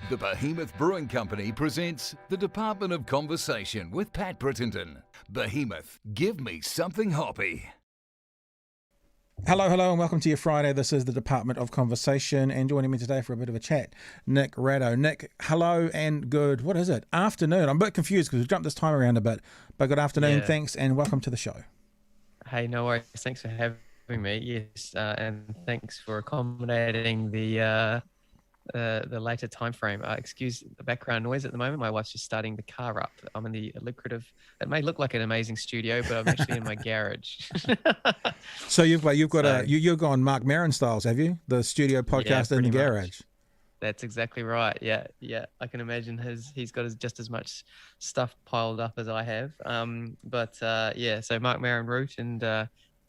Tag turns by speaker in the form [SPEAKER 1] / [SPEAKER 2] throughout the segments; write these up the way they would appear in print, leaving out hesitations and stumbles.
[SPEAKER 1] The Behemoth Brewing Company presents the Department of Conversation with Pat Brittenden. Behemoth, give me something hoppy.
[SPEAKER 2] Hello, and welcome to your Friday. This is the Department of Conversation, and joining me today for a bit of a chat, Nick Rado. Nick, hello and good, what is it, afternoon? I'm a bit confused because we've jumped this time around a bit, but good afternoon, Thanks, and welcome to the show.
[SPEAKER 3] Hey, no worries. Thanks for having me. Yes, and thanks for accommodating the later time frame. Excuse the background noise at the moment. My wife's just starting the car up. I'm in the lucrative, it may look like an amazing studio, but I'm actually in my garage.
[SPEAKER 2] So you've gone Mark Maron styles, have you? The studio podcast in the garage.
[SPEAKER 3] Much. That's exactly right. Yeah. I can imagine he's got just as much stuff piled up as I have. So Mark Maron route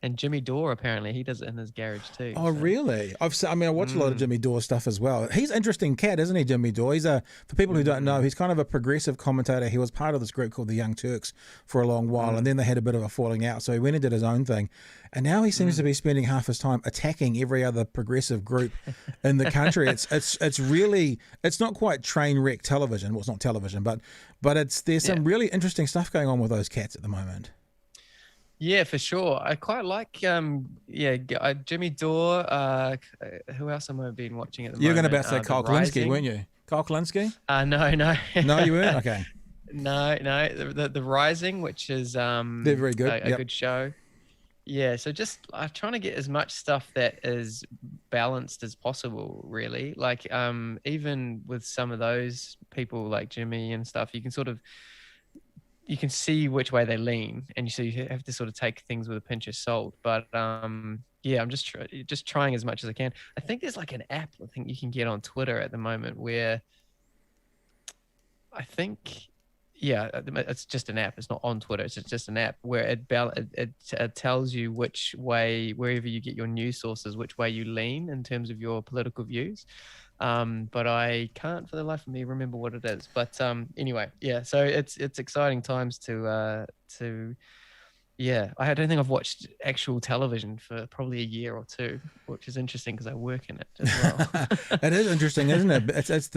[SPEAKER 3] and Jimmy Dore, apparently he does it in his garage too.
[SPEAKER 2] Oh, so. Really? I watch a lot of Jimmy Dore stuff as well. He's an interesting cat, isn't he, Jimmy Dore? He's for people who don't know, he's kind of a progressive commentator. He was part of this group called the Young Turks for a long while, and then they had a bit of a falling out. So he went and did his own thing, and now he seems to be spending half his time attacking every other progressive group in the country. It's really, it's not quite train wreck television. Well, it's not television, but there's some really interesting stuff going on with those cats at the moment.
[SPEAKER 3] Yeah, for sure. I quite like, Jimmy Dore. Who else am I been watching at the moment?
[SPEAKER 2] You were going to say Kyle Klinsky, weren't you? Kyle Klinsky?
[SPEAKER 3] No.
[SPEAKER 2] No, you weren't? Okay.
[SPEAKER 3] No. The Rising, which is
[SPEAKER 2] they're very good.
[SPEAKER 3] A good show. Yeah, so just I'm trying to get as much stuff that is balanced as possible, really. Like even with some of those people like Jimmy and stuff, you can see which way they lean, and you have to sort of take things with a pinch of salt. But I'm just trying as much as I can. I think there's like an app I think you can get on Twitter at the moment where it's just an app. It's not on Twitter. It's just an app where it tells you which way, wherever you get your news sources, which way you lean in terms of your political views. But I can't for the life of me remember what it is. But anyway, so it's exciting times to I don't think I've watched actual television for probably a year or two, which is interesting because I work in it as well.
[SPEAKER 2] It is interesting, isn't it? It's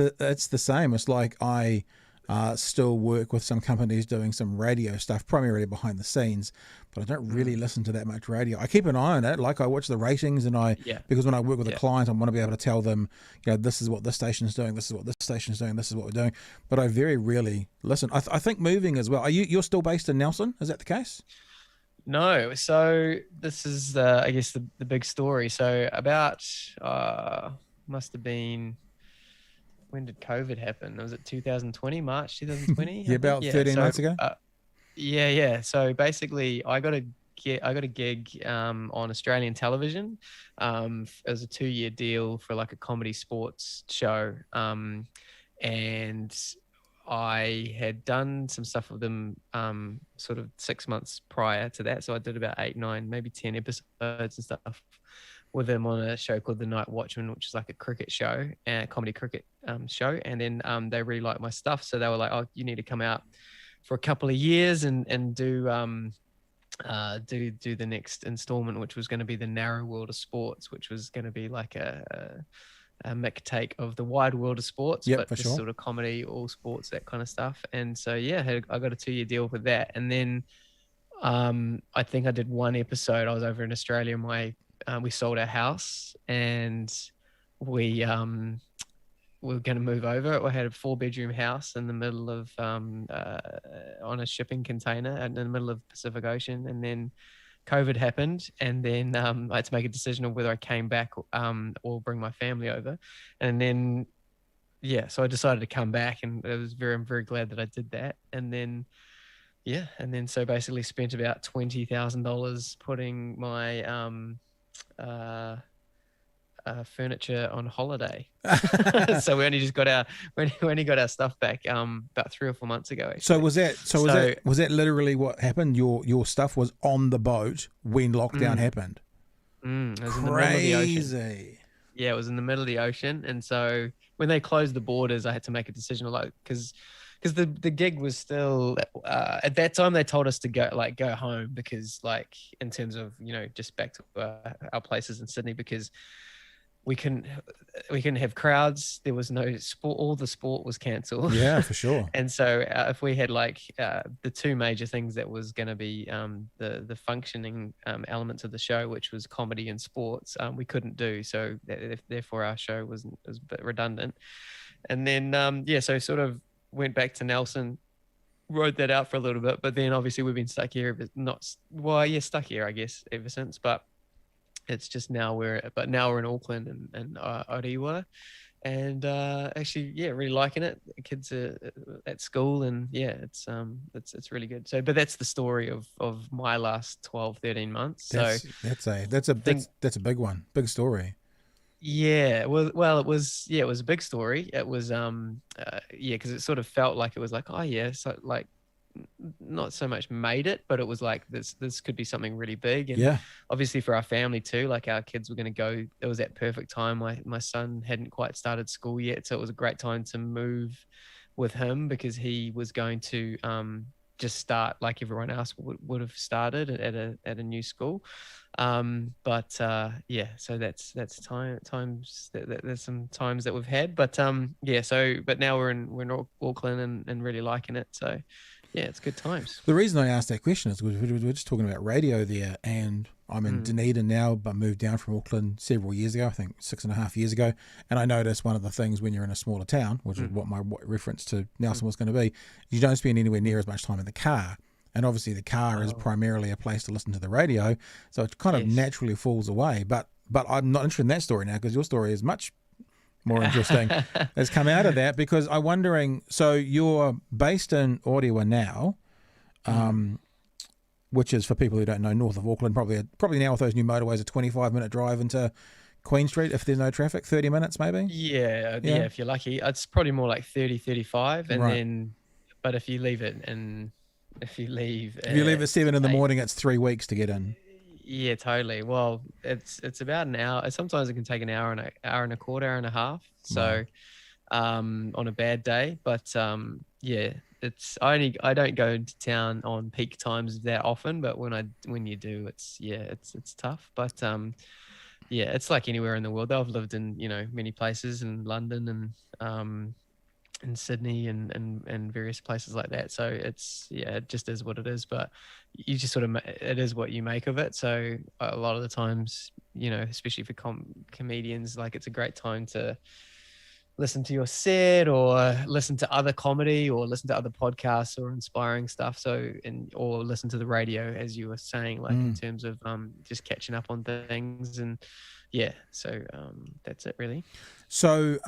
[SPEAKER 2] the same. It's like I still work with some companies doing some radio stuff, primarily behind the scenes, but I don't really listen to that much radio. I keep an eye on it, like I watch the ratings, and because when I work with a client, I want to be able to tell them, this is what this station's doing, this is what this station's doing, this is what we're doing. But I very rarely listen. I think moving as well. You're still based in Nelson? Is that the case?
[SPEAKER 3] No. So this is I guess the big story. So about must have been. When did COVID happen? Was it 2020, March 2020?
[SPEAKER 2] About 13 months ago.
[SPEAKER 3] So basically, I got a gig on Australian television. It was a 2-year deal for like a comedy sports show, and I had done some stuff with them sort of 6 months prior to that. So I did about 8, 9, maybe 10 episodes and stuff with them on a show called the Nightwatchmen, which is like a cricket show, comedy cricket show. And then they really liked my stuff. So they were like, oh, you need to come out for a couple of years and do the next installment, which was going to be the Narrow World of Sports, which was going to be like a Mick take of the Wide World of Sports, but just sort of comedy, all sports, that kind of stuff. And so, I got a 2-year deal with that. And then I think I did one episode. I was over in Australia. We sold our house, and we were going to move over. I had a 4-bedroom house in the middle of on a shipping container in the middle of the Pacific Ocean, and then COVID happened, and then I had to make a decision of whether I came back or bring my family over. And then so I decided to come back, and I'm very glad that I did that. And then so basically spent about $20,000 putting my furniture on holiday. So we only got our stuff back about 3 or 4 months ago, actually.
[SPEAKER 2] So was that literally what happened? Your stuff was on the boat when lockdown happened?
[SPEAKER 3] It was
[SPEAKER 2] Crazy.
[SPEAKER 3] in the middle of the ocean. Yeah, it was in the middle of the ocean. And so when they closed the borders, I had to make a decision, because the gig was still at that time they told us to go home, because in terms of just back to our places in Sydney, because we couldn't have crowds. There was no sport. All the sport was cancelled.
[SPEAKER 2] Yeah, for sure.
[SPEAKER 3] And so if we had like the two major things that was going to be the functioning elements of the show, which was comedy and sports, we couldn't do. So therefore our show was a bit redundant. And then so sort of went back to Nelson, rode that out for a little bit, but then obviously we've been stuck here, stuck here I guess ever since. But it's just now we're in Auckland and Orewa, and actually really liking it. The kids are at school, and it's really good. So but that's the story of my last 12-13 months.
[SPEAKER 2] That's a big one, big story.
[SPEAKER 3] Yeah, well, it was a big story. It was because it sort of felt like it was like, so like not so much made it, but it was like this could be something really big. And obviously for our family too, like our kids were going to go. It was that perfect time. My son hadn't quite started school yet, so it was a great time to move with him, because he was going to just start like everyone else would have started at a new school. So that's times there's some times that we've had, but but now we're in Auckland and really liking it. So yeah, it's good times.
[SPEAKER 2] The reason I asked that question is we're just talking about radio there, and I'm in Dunedin now, but moved down from Auckland several years ago, I think 6.5 years ago. And I noticed one of the things when you're in a smaller town, which is what my reference to Nelson was going to be, you don't spend anywhere near as much time in the car. And obviously the car is primarily a place to listen to the radio, so it kind of naturally falls away. But I'm not interested in that story now, because your story is much more interesting has come out of that, because I'm wondering, so you're based in Orewa now, which is, for people who don't know, north of Auckland, probably now with those new motorways, a 25-minute drive into Queen Street if there's no traffic, 30 minutes maybe?
[SPEAKER 3] Yeah, if you're lucky. It's probably more like 30, 35, and then, but if you leave at
[SPEAKER 2] 7 in the morning, it's 3 weeks to get in.
[SPEAKER 3] Yeah, totally. Well, it's about an hour. Sometimes it can take an hour and a quarter, hour and a half. So, on a bad day, but it's I don't go into town on peak times that often, but when you do, it's tough. But it's like anywhere in the world. I've lived in many places in London and in Sydney and various places like that. So it just is what it is, but you just sort of, it is what you make of it. So a lot of the times, especially for comedians, like it's a great time to listen to your set or listen to other comedy or listen to other podcasts or inspiring stuff. Or listen to the radio, as you were saying, like in terms of just catching up on things. And that's it really.
[SPEAKER 2] So,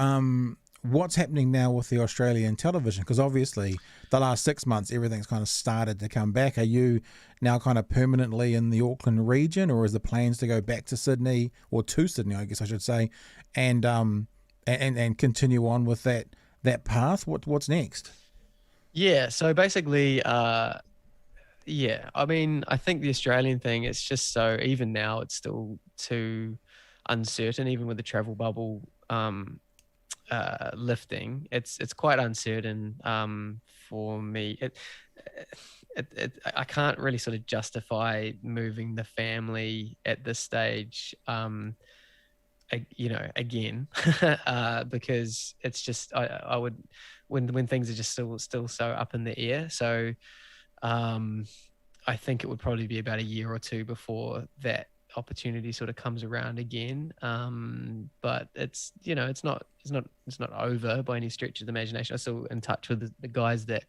[SPEAKER 2] what's happening now with the Australian television? Because obviously the last 6 months, everything's kind of started to come back. Are you now kind of permanently in the Auckland region, or is the plans to go back to Sydney, or to Sydney, I guess I should say, and continue on with that path? What's next? Yeah.
[SPEAKER 3] So basically, I mean, I think the Australian thing, it's just so, even now it's still too uncertain, even with the travel bubble, lifting, it's quite uncertain for me. I can't really sort of justify moving the family at this stage, again, because it's just I would when things are just still so up in the air. So I think it would probably be about a year or two before that opportunity sort of comes around again, but it's not over by any stretch of the imagination. I'm still in touch with the guys that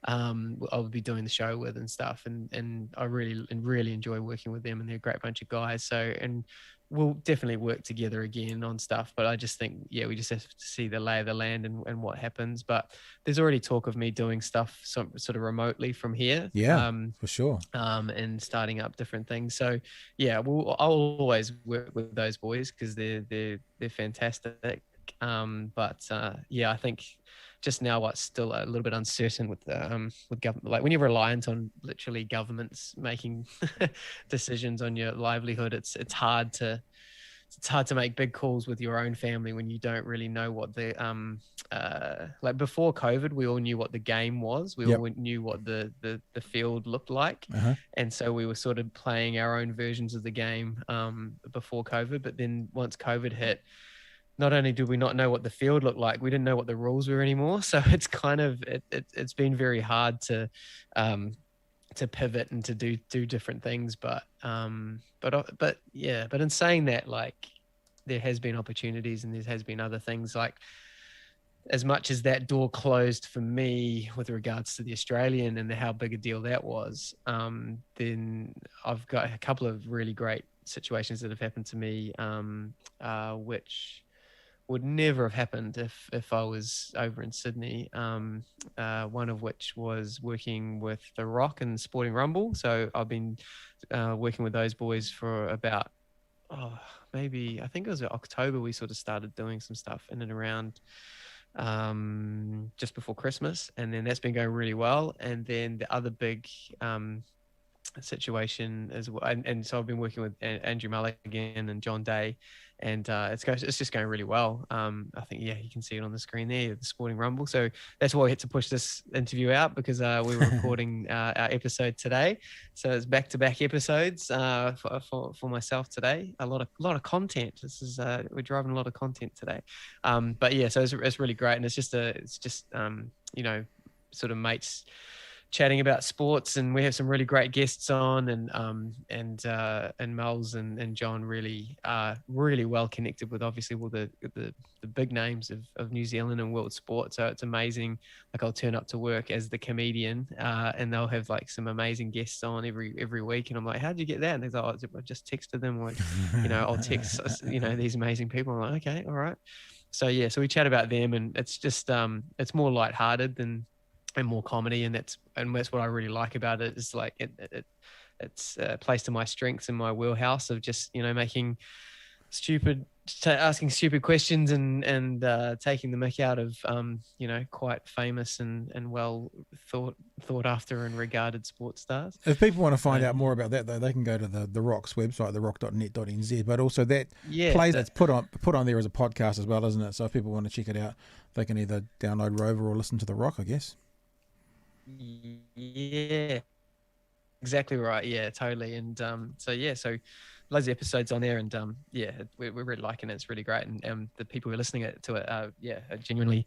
[SPEAKER 3] I'll be doing the show with and stuff, and I really enjoy working with them, and they're a great bunch of guys. So, and we'll definitely work together again on stuff, but I just think we just have to see the lay of the land and what happens. But there's already talk of me doing stuff sort of remotely from here,
[SPEAKER 2] for sure,
[SPEAKER 3] and starting up different things. So I'll always work with those boys because they're fantastic. I think just now what's still a little bit uncertain with government, like when you're reliant on literally governments making decisions on your livelihood, it's hard to it's hard to make big calls with your own family when you don't really know what the like before COVID, we all knew what the game was. We all knew what the field looked like, and so we were sort of playing our own versions of the game before COVID. But then once COVID hit, not only did we not know what the field looked like, we didn't know what the rules were anymore. So it's kind of it's been very hard to pivot and to do different things. But in saying that, like, there has been opportunities and there has been other things, like, as much as that door closed for me with regards to the Australian and how big a deal that was, then I've got a couple of really great situations that have happened to me, which would never have happened if I was over in Sydney. One of which was working with The Rock and Sporting Rumble. So I've been working with those boys for about, maybe, I think it was October, we sort of started doing some stuff in and around just before Christmas. And then that's been going really well. And then the other big situation as well, and so I've been working with Andrew Mulligan and John Day, and it's just going really well. I think you can see it on the screen there, the Sporting Rumble. So that's why we had to push this interview out, because we were recording our episode today. So it's back-to-back episodes for myself today. A lot of content. This is we're driving a lot of content today. But yeah, so it's really great, and it's just sort of mates chatting about sports, and we have some really great guests on, and Mel's and John really well connected with obviously all the big names of New Zealand and world sport. So it's amazing. Like, I'll turn up to work as the comedian, and they'll have like some amazing guests on every week, and I'm like, how did you get that? And they're like, I just texted them, or I'll text these amazing people. I'm like, okay, all right. So yeah, so we chat about them, and it's just it's more lighthearted and more comedy, and that's what I really like about it. Is like it's plays to my strengths and my wheelhouse of just making asking stupid questions and taking the mick out of quite famous and well thought after and regarded sports stars.
[SPEAKER 2] If people want to find out more about that, though, they can go to the Rock's website, therock.net.nz. But also that's put on there as a podcast as well, isn't it? So if people want to check it out, they can either download Rover or listen to The Rock, I guess.
[SPEAKER 3] Yeah, exactly right. Yeah, totally. And so loads of episodes on there, and we're really liking it. It's really great, and the people who are listening to it are genuinely,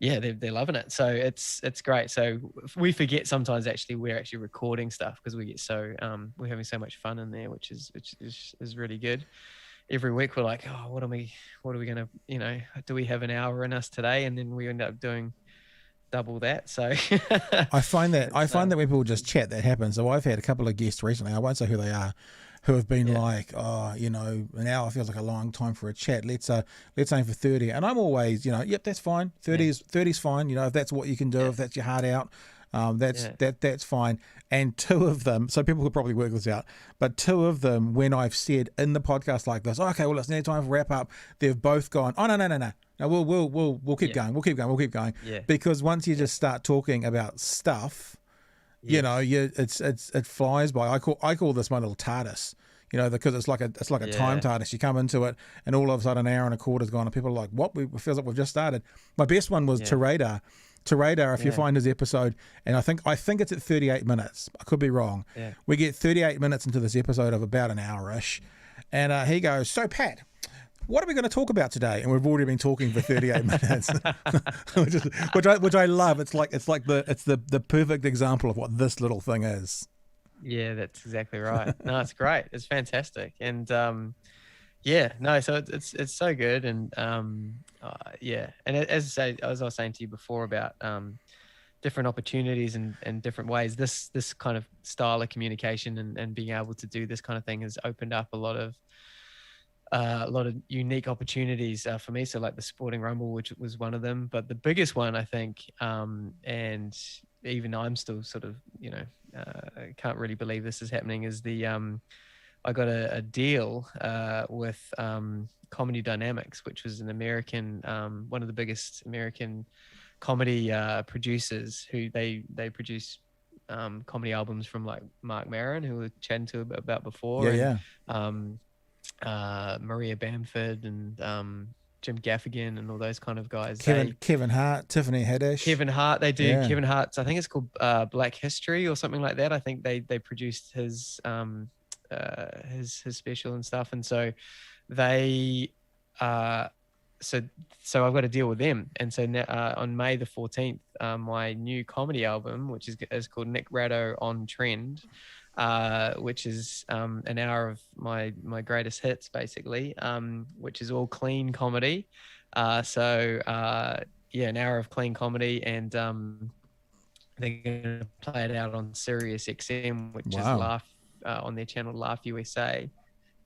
[SPEAKER 3] they're loving it. So it's great. So we forget sometimes actually we're actually recording stuff, because we get so we're having so much fun in there, which is really good. Every week we're like, what are we gonna do we have an hour in us today? And then we end up doing double that. So
[SPEAKER 2] I find that when people just chat, that happens. So I've had a couple of guests recently, I won't say who they are, who have been like, an hour feels like a long time for a chat. Let's aim for 30. And I'm always, yep, that's fine. 30's fine. If that's what you can do, if that's your heart out, that's fine. And two of them, so people could probably work this out, but two of them, when I've said in the podcast like this, okay, well, it's now time for wrap up, they've both gone, oh, no. No, we'll keep going. We'll keep going.
[SPEAKER 3] Yeah.
[SPEAKER 2] Because once you just start talking about stuff, it flies by. I call this my little TARDIS, because it's like a time TARDIS. You come into it, and all of a sudden, an hour and a quarter's gone, and people are like, "What? It feels like we've just started." My best one was to Radar. To Radar, if you find his episode, and I think it's at 38 minutes. I could be wrong. Yeah. We get 38 minutes into this episode of about an hour-ish, and he goes, "So Pat, what are we going to talk about today?" And we've already been talking for 38 minutes, which I love. It's the perfect example of what this little thing is.
[SPEAKER 3] Yeah, that's exactly right. No, it's great. It's fantastic, and so it's so good, and and as I was saying to you before about different opportunities and different ways, this kind of style of communication and being able to do this kind of thing has opened up a lot of unique opportunities for me. So like the Sporting Rumble, which was one of them, but the biggest one, I think, and even I'm still sort of, I can't really believe this is happening, is I got a deal with Comedy Dynamics, which was an American, one of the biggest American comedy producers, who they produce comedy albums from like Mark Maron, who we were chatting to about before. Maria Bamford and Jim Gaffigan and all those kind of guys.
[SPEAKER 2] Kevin Hart, Tiffany Haddish.
[SPEAKER 3] Kevin Hart, they do. Yeah. Kevin Hart's, I think it's called Black History or something like that. I think they produced his special and stuff, and so they so I've got to deal with them. And so now, on May the 14th, my new comedy album, which is called Nick Rado on Trend, which is an hour of my greatest hits, basically, which is all clean comedy. An hour of clean comedy, and they're going to play it out on Sirius XM, which is on their channel Laugh USA,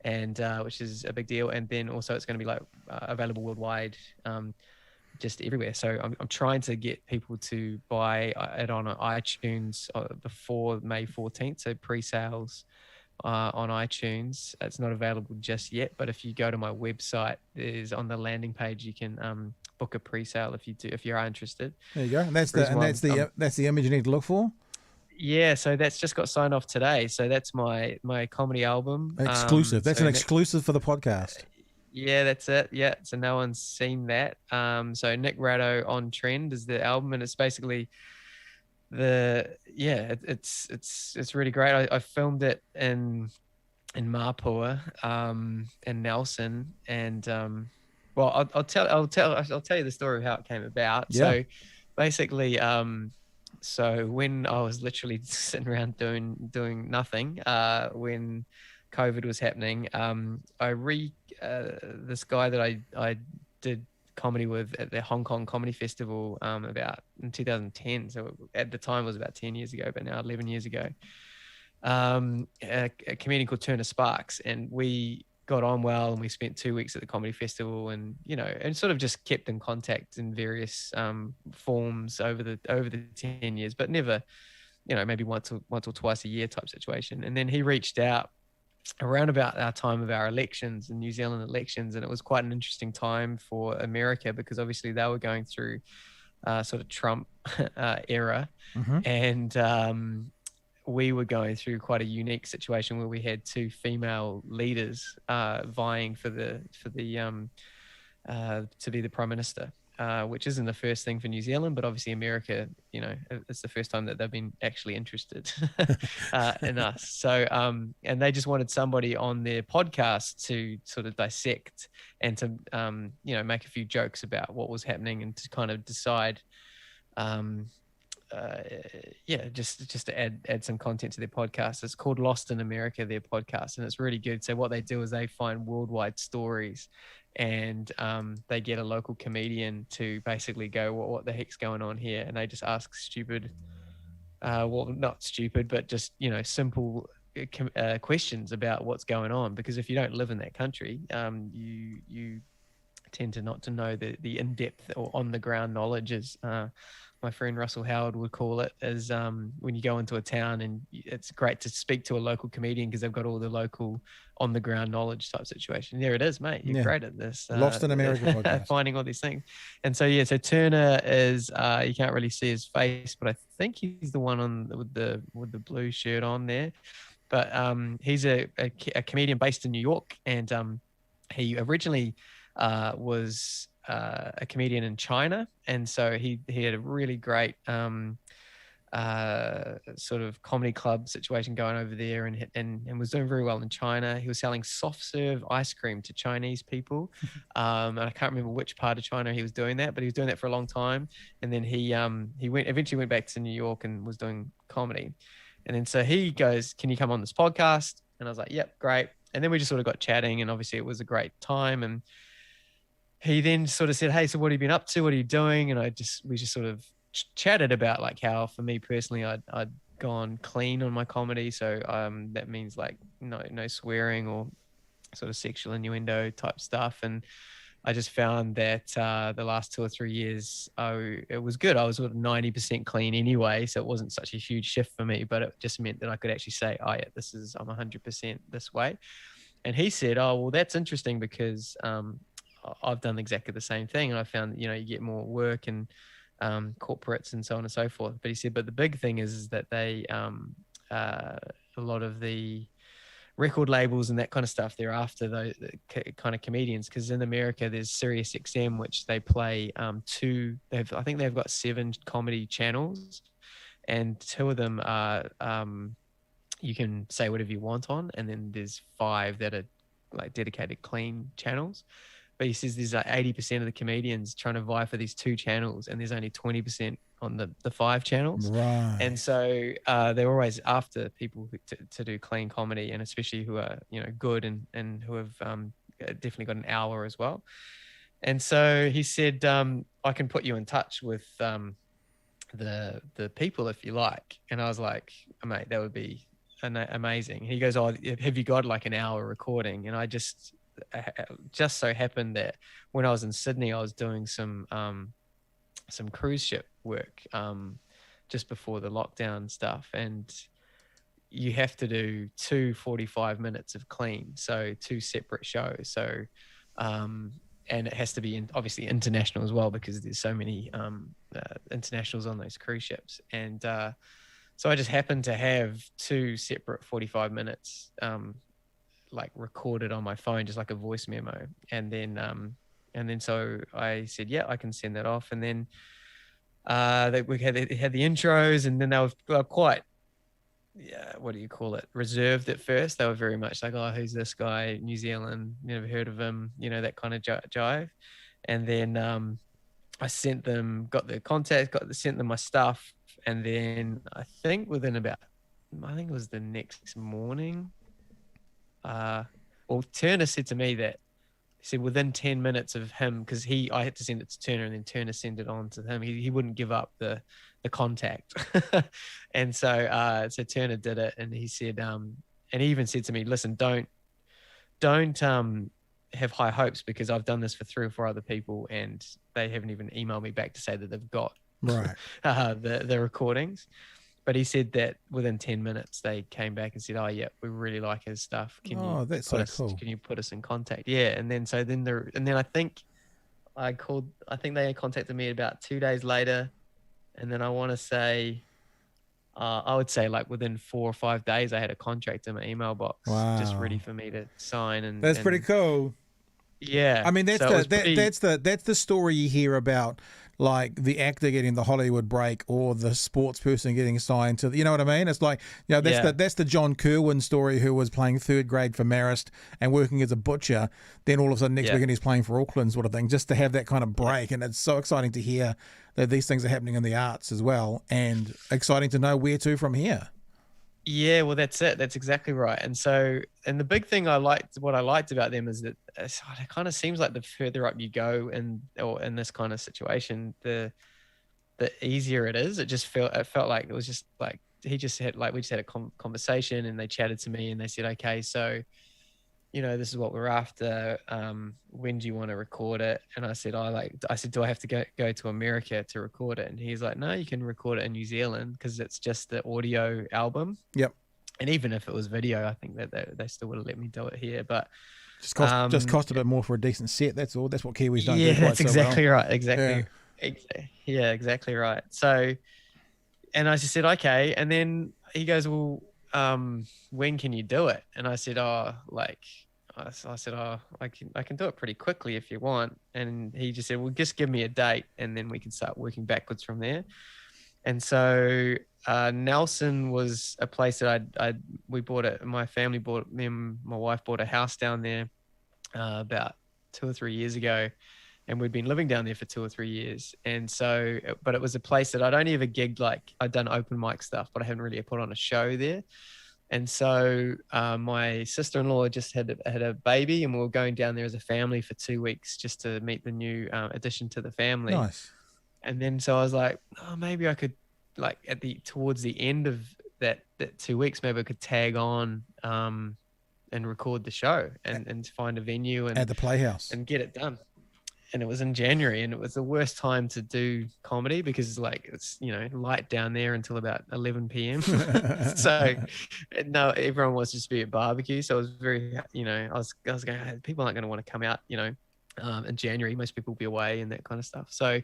[SPEAKER 3] and which is a big deal. And then also it's going to be like available worldwide, just everywhere. So I'm trying to get people to buy it on iTunes before May 14th. So pre-sales on iTunes. It's not available just yet, but if you go to my website, there's on the landing page, you can book a pre-sale if you are interested.
[SPEAKER 2] There you go. And that's the image you need to look for.
[SPEAKER 3] Yeah, so that's just got signed off today. So that's my comedy album.
[SPEAKER 2] Exclusive. That's an exclusive for the podcast.
[SPEAKER 3] Yeah, that's it. Yeah, so no one's seen that. So Nick Rado on Trend is the album, and it's basically it's really great. I filmed it in Mapua, in Nelson, and well, I'll tell you the story of how it came about. Yeah. So basically, so when I was literally sitting around doing nothing, when COVID was happening, this guy that I did comedy with at the Hong Kong Comedy Festival about in 2010. So at the time it was about 10 years ago, but now 11 years ago. A comedian called Turner Sparks, and we got on well, and we spent 2 weeks at the comedy festival, and and sort of just kept in contact in various forms over the 10 years, but never, maybe once or twice a year type situation. And then he reached out around about our time of our elections and New Zealand elections, and it was quite an interesting time for America because obviously they were going through sort of Trump era, and we were going through quite a unique situation where we had two female leaders vying to be the prime minister, which isn't the first thing for New Zealand, but obviously America, it's the first time that they've been actually interested in us. So, and they just wanted somebody on their podcast to sort of dissect and to, make a few jokes about what was happening and to kind of decide, just to add some content to their podcast. It's called Lost in America, their podcast, and it's really good. So what they do is they find worldwide stories, and they get a local comedian to basically go, what the heck's going on here? And they just ask stupid, not stupid, but just simple questions about what's going on. Because if you don't live in that country, you tend to not to know the in-depth or on-the-ground knowledge, as my friend Russell Howard would call it, is when you go into a town, and it's great to speak to a local comedian because they've got all the local on-the-ground knowledge type situation. There it is, mate. You're great at this.
[SPEAKER 2] Lost in America podcast.
[SPEAKER 3] Finding all these things. And so, so Turner is, you can't really see his face, but I think he's the one with the blue shirt on there. But he's a comedian based in New York, and he originally was a comedian in China, and so he had a really great sort of comedy club situation going over there, and was doing very well in China. He was selling soft serve ice cream to Chinese people, and I can't remember which part of China he was doing that, but he was doing that for a long time. And then he eventually went back to New York and was doing comedy. And then so he goes, "Can you come on this podcast?" And I was like, "Yep, great." And then we just sort of got chatting, and obviously it was a great time. And he then sort of said, "Hey, so what have you been up to? What are you doing?" And we just sort of chatted about like how, for me personally, I'd gone clean on my comedy. So that means like no swearing or sort of sexual innuendo type stuff. And I just found that the last 2 or 3 years, it was good. I was sort of 90% clean anyway, so it wasn't such a huge shift for me. But it just meant that I could actually say, "Oh yeah, I'm 100% this way." And he said, "Oh well, that's interesting because I've done exactly the same thing, and I found you get more work and corporates and so on and so forth." But he said, "But the big thing is that they a lot of the record labels and that kind of stuff. They're after those kind of comedians, because in America there's Sirius XM, which they play I think they've got 7 comedy channels, and 2 of them are you can say whatever you want on, and then there's 5 that are like dedicated clean channels. But he says there's like 80% of the comedians trying to vie for these 2 channels, and there's only 20% on the 5 channels.
[SPEAKER 2] Right.
[SPEAKER 3] And so they're always after people to do clean comedy, and especially who are, you know, good and who have definitely got an hour as well. And so he said, I can put you in touch with the people if you like. And I was like, oh, mate, that would be amazing. He goes, oh, have you got like an hour recording? And I just so happened that when I was in Sydney, I was doing some cruise ship work just before the lockdown stuff, and you have to do 2 45 minutes of clean, so 2 separate shows. So and it has to be obviously international as well, because there's so many internationals on those cruise ships. And so I just happened to have 2 separate 45 minutes like recorded on my phone, just like a voice memo. And then so I said, yeah, I can send that off. And then we had the intros, and then they were quite, what do you call it, reserved at first. They were very much like, oh, who's this guy, New Zealand, never heard of him, you know, that kind of jive. And then I sent them, got the contact, sent them my stuff. And then I think it was the next morning, well, Turner said to me that, he said within 10 minutes of him, because I had to send it to Turner, and then Turner sent it on to him. He wouldn't give up the contact. And so Turner did it, and he said, and he even said to me, listen, don't have high hopes, because I've done this for 3 or 4 other people, and they haven't even emailed me back to say that they've got the recordings. But he said that within 10 minutes they came back and said, oh yeah, we really like his stuff. Can you put us in contact? Yeah. And then I think they contacted me about 2 days later. And then I want to say, I would say like within 4 or 5 days, I had a contract in my email box, just ready for me to sign. And
[SPEAKER 2] that's pretty cool.
[SPEAKER 3] Yeah.
[SPEAKER 2] I mean, that's the story you hear about, like the actor getting the Hollywood break, or the sports person getting signed to, you know what I mean? It's like, you know, that's the John Kerwin story, who was playing 3rd grade for Marist and working as a butcher. Then all of a sudden next weekend he's playing for Auckland, sort of thing, just to have that kind of break. And it's so exciting to hear that these things are happening in the arts as well, and exciting to know where to from here.
[SPEAKER 3] Yeah, well, that's it. That's exactly right. And so, and the big thing what I liked about them is that it kind of seems like the further up you go in this kind of situation, the easier it is. It felt like it was just like, we just had a conversation, and they chatted to me, and they said, okay, so, you know, this is what we're after. When do you want to record it? And I said, do I have to go to America to record it? And he's like, no, you can record it in New Zealand, because it's just the audio album.
[SPEAKER 2] Yep.
[SPEAKER 3] And even if it was video, I think that they still would have let me do it here. But
[SPEAKER 2] just cost a bit more for a decent set. That's all. That's what Kiwis don't do.
[SPEAKER 3] Yeah, that's exactly
[SPEAKER 2] well.
[SPEAKER 3] right. Exactly. Yeah, exactly right. So, and I just said, okay. And then he goes, well, when can you do it? And I said, I can do it pretty quickly if you want. And he just said, well, just give me a date, and then we can start working backwards from there. And so Nelson was a place that my family bought, me and my wife bought a house down there about 2 or 3 years ago. And we'd been living down there for 2 or 3 years. And so, but it was a place that I'd only ever gigged, like I'd done open mic stuff, but I hadn't really put on a show there. And so my sister-in-law just had a baby, and we were going down there as a family for 2 weeks just to meet the new addition to the family.
[SPEAKER 2] Nice.
[SPEAKER 3] And then so I was like, oh, maybe I could, like towards the end of that 2 weeks, maybe I could tag on and record the show and find a venue and
[SPEAKER 2] at the Playhouse and
[SPEAKER 3] get it done. And it was in January, and it was the worst time to do comedy because it's light down there until about 11 p.m. So no, everyone wants to just be at barbecue. So I was very, I was going, hey, people aren't going to want to come out, in January. Most people will be away and that kind of stuff. So,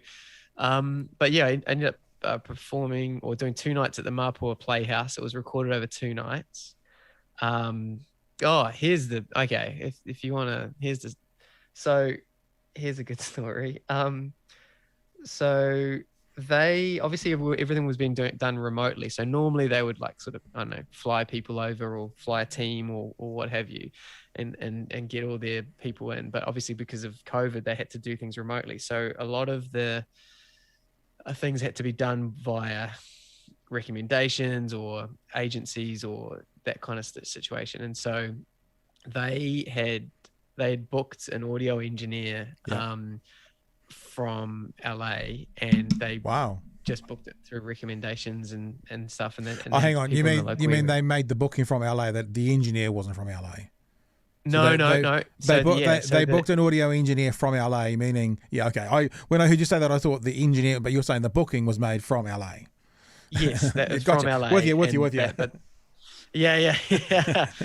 [SPEAKER 3] but yeah, I ended up performing or doing 2 nights at the Mapua Playhouse. It was recorded over 2 nights. here's the okay. If you wanna, so here's a good story. So they obviously everything was being done remotely. So normally they would like sort of, I don't know, fly people over or fly a team or what have you, and get all their people in. But obviously because of COVID, they had to do things remotely. So a lot of the things had to be done via recommendations or agencies or that kind of situation. And so they had booked an audio engineer from LA, and they just booked it through recommendations and stuff. And then
[SPEAKER 2] hang on, you mean they made the booking from LA, that the engineer wasn't from LA?
[SPEAKER 3] No.
[SPEAKER 2] They booked an audio engineer from LA, meaning when I heard you say that, I thought the engineer, but you're saying the booking was made from LA.
[SPEAKER 3] Yes, that was
[SPEAKER 2] gotcha.
[SPEAKER 3] from LA.
[SPEAKER 2] With you.
[SPEAKER 3] But yeah.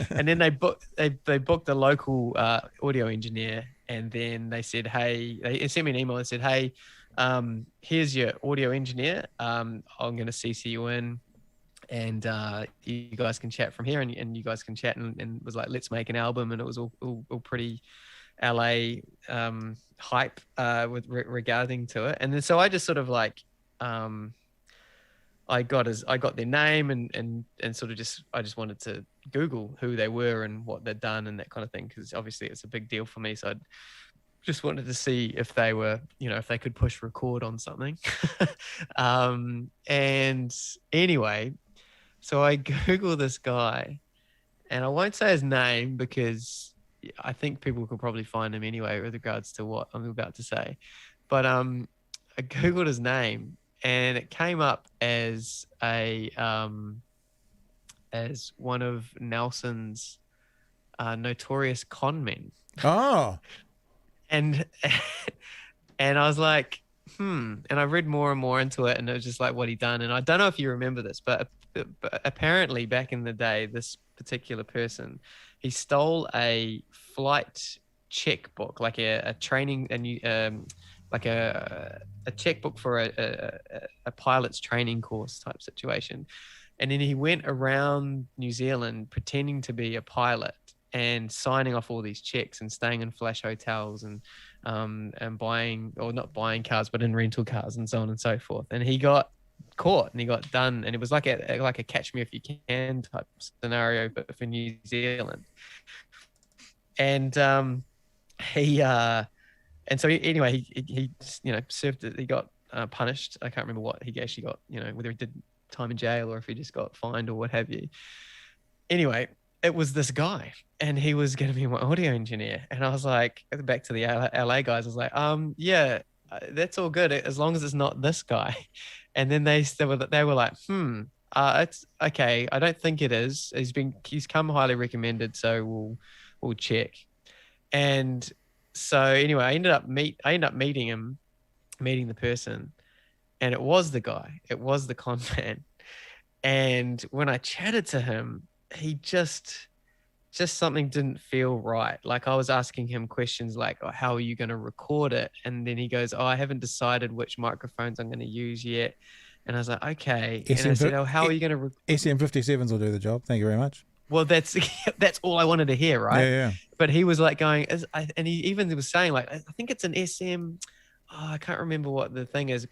[SPEAKER 3] And then they booked a local audio engineer, and then they said, hey, they sent me an email and said, hey, here's your audio engineer. I'm going to CC you in, and you guys can chat from here, and you guys can chat, and was like, let's make an album. And it was all pretty LA hype regarding to it. And then so I just sort of like I got their name and sort of I just wanted to Google who they were and what they'd done and that kind of thing, because obviously it's a big deal for me. So I just wanted to see if they were, if they could push record on something. And anyway, so I Google this guy, and I won't say his name because I think people could probably find him anyway with regards to what I'm about to say. But I Googled his name, and it came up as as one of Nelson's notorious con men.
[SPEAKER 2] Oh.
[SPEAKER 3] And I was like, and I read more and more into it, and it was just like what he'd done. And I don't know if you remember this, but apparently back in the day, this particular person, he stole a flight checkbook, like a training, like a checkbook for a pilot's training course type situation. And then he went around New Zealand pretending to be a pilot and signing off all these checks and staying in flash hotels and buying, or not buying cars, but in rental cars and so on and so forth. And he got caught and he got done. And it was like a catch me if you can type scenario, but for New Zealand. And and so anyway, he served it. He got punished. I can't remember what he actually got, whether he did time in jail or if he just got fined or what have you. Anyway, it was this guy, and he was going to be my audio engineer. And I was like, back to the LA guys, I was like, yeah, that's all good as long as it's not this guy. And then they were like, it's okay. I don't think it is. He's come highly recommended, so we'll check. And so anyway, I ended up meeting the person, and it was the guy. It was the con man. And when I chatted to him, he just something didn't feel right. Like I was asking him questions like, oh, how are you going to record it? And then he goes, oh, I haven't decided which microphones I'm going to use yet. And I was like, okay. And I said, oh, how are you going to
[SPEAKER 2] SM57s will do the job. Thank you very much.
[SPEAKER 3] Well, that's all I wanted to hear, right?
[SPEAKER 2] Yeah.
[SPEAKER 3] But he was like going, and he even was saying like, I think it's an SM. Oh, I can't remember what the thing is.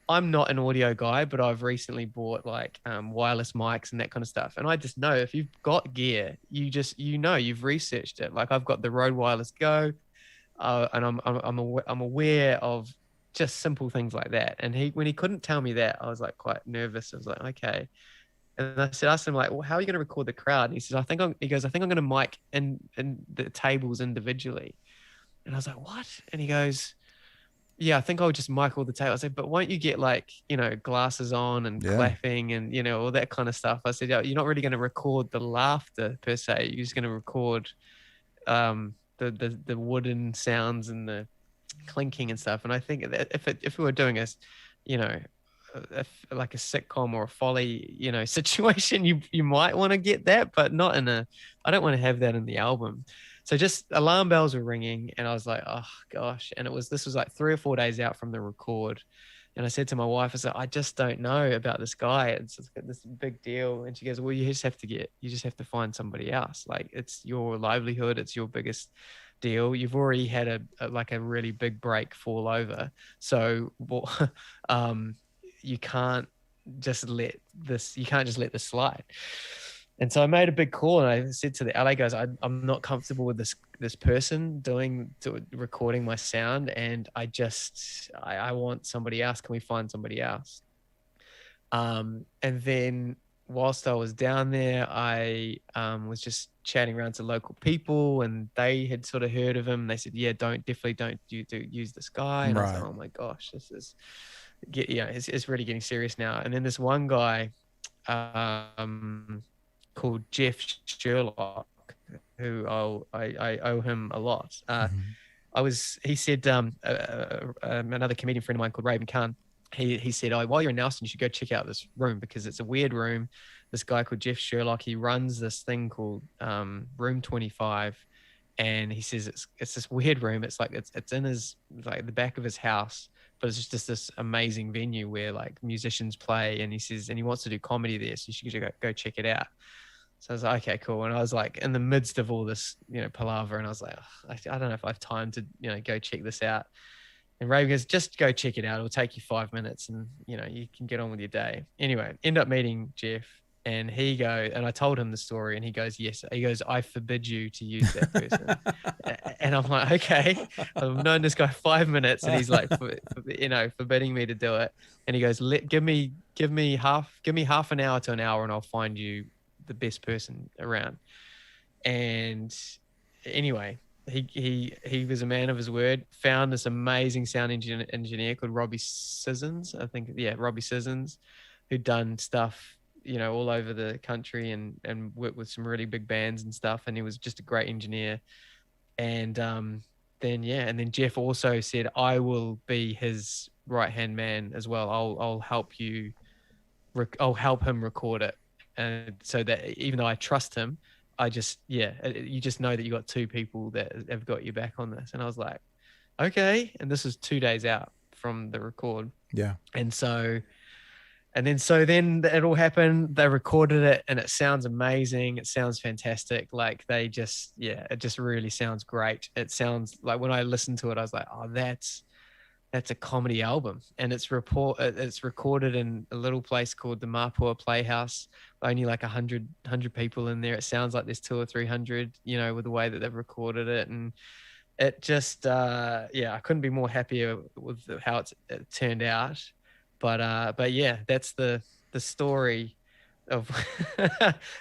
[SPEAKER 3] I'm not an audio guy, but I've recently bought like wireless mics and that kind of stuff. And I just know if you've got gear, you've researched it. Like I've got the Rode Wireless Go, and I'm aware of just simple things like that. And when he couldn't tell me that, I was like quite nervous. I was like, okay. And I asked him like, well, how are you going to record the crowd? And he says, I think I'm going to mic in the tables individually. And I was like, what? And he goes, yeah, I think I'll just mic all the tables. I said, but won't you get like, glasses on and clapping and, all that kind of stuff? I said, yeah, you're not really going to record the laughter per se. You're just going to record the wooden sounds and the clinking and stuff. And I think that if we were doing like a sitcom or a folly, situation, you might want to get that, but not I don't want to have that in the album. So just alarm bells were ringing, and I was like, oh gosh. And this was like 3 or 4 days out from the record. And I said to my wife, I said, I just don't know about this guy. It's this big deal. And she goes, well, you just have to find somebody else. Like, it's your livelihood. It's your biggest deal. You've already had a really big break fall over. So you can't just let this slide. And so I made a big call, and I said to the LA guys, I'm not comfortable with this person recording my sound, and I want somebody else. Can we find somebody else? And then whilst I was down there, I was just chatting around to local people, and they had sort of heard of him. They said, yeah, definitely don't use this guy. And I was like, oh my gosh, this is, it's really getting serious now. And then this one guy, called Jeff Sherlock, who I owe him a lot. He said, another comedian friend of mine called Raven Khan, he said, while you're in Nelson, you should go check out this room because it's a weird room. This guy called Jeff Sherlock, he runs this thing called Room 25. And he says it's this weird room. It's like it's in his, like, the back of his house, but it's just this amazing venue where like musicians play. And he says, and he wants to do comedy there, so you should go check it out. So I was like, okay, cool. And I was like in the midst of all this, palaver, and I was like, I don't know if I have time to, go check this out. And Raven goes, just go check it out. It'll take you 5 minutes, and you can get on with your day. Anyway, end up meeting Jeff, and and I told him the story, and he goes, yes. He goes, I forbid you to use that person. And I'm like, okay. I've known this guy 5 minutes, and he's like, forbidding me to do it. And he goes, give me half an hour to an hour, and I'll find you the best person around. And anyway, he was a man of his word, found this amazing sound engineer called Robbie Sissons, I think. Yeah, Robbie Sissons, who'd done stuff, all over the country and worked with some really big bands and stuff. And he was just a great engineer. And then Jeff also said, I will be his right-hand man as well. I'll help you. I'll help him record it. And so that even though I trust him, you just know that you got two people that have got you back on this. And I was like, okay. And this was 2 days out from the record.
[SPEAKER 2] Yeah.
[SPEAKER 3] And then it all happened. They recorded it, and it sounds amazing. It sounds fantastic. Like it just really sounds great. It sounds like, when I listened to it, I was like, oh, that's a comedy album. And it's recorded in a little place called the Mapua Playhouse. Only like 100 people in there. It sounds like there's 200 or 300, with the way that they've recorded it. And it just, I couldn't be more happier with how it turned out. But yeah, that's the story of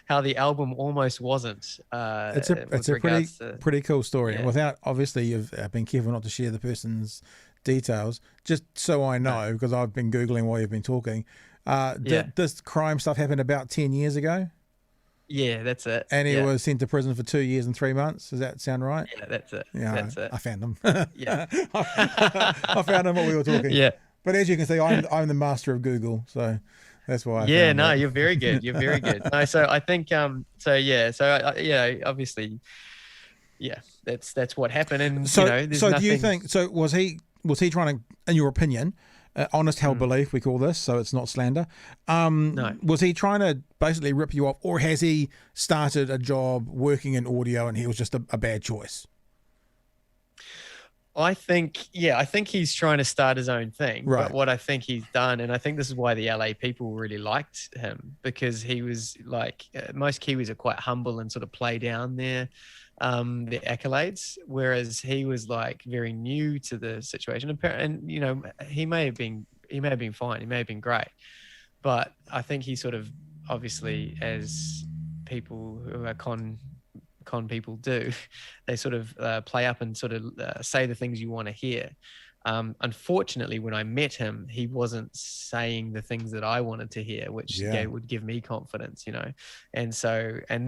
[SPEAKER 3] how the album almost wasn't.
[SPEAKER 2] It's a pretty cool story. Yeah. And without, obviously, you've been careful not to share the person's details, just so I know, because I've been Googling while you've been talking. Did this crime stuff happen about 10 years ago?
[SPEAKER 3] Yeah, that's it.
[SPEAKER 2] And he was sent to prison for 2 years and 3 months. Does that sound right?
[SPEAKER 3] Yeah, that's it.
[SPEAKER 2] Yeah,
[SPEAKER 3] that's it.
[SPEAKER 2] I found him.
[SPEAKER 3] Yeah.
[SPEAKER 2] I found him while we were talking.
[SPEAKER 3] Yeah.
[SPEAKER 2] But as you can see, I'm the master of Google, so that's why.
[SPEAKER 3] You're very good. You're very good. No, so I think obviously, that's what happened. And
[SPEAKER 2] so do you think? So was he trying to, in your opinion, honest held belief, we call this, so it's not slander.
[SPEAKER 3] No.
[SPEAKER 2] Was he trying to basically rip you off, or has he started a job working in audio and he was just a bad choice?
[SPEAKER 3] I think he's trying to start his own thing.
[SPEAKER 2] Right.
[SPEAKER 3] But what I think he's done, and I think this is why the LA people really liked him, because he was like, most Kiwis are quite humble and sort of play down their accolades, whereas he was like very new to the situation. And he may have been fine, he may have been great, but I think he sort of, obviously, as people who are con people do, they sort of play up and sort of say the things you want to hear. Unfortunately, when I met him, he wasn't saying the things that I wanted to hear, which would give me confidence, And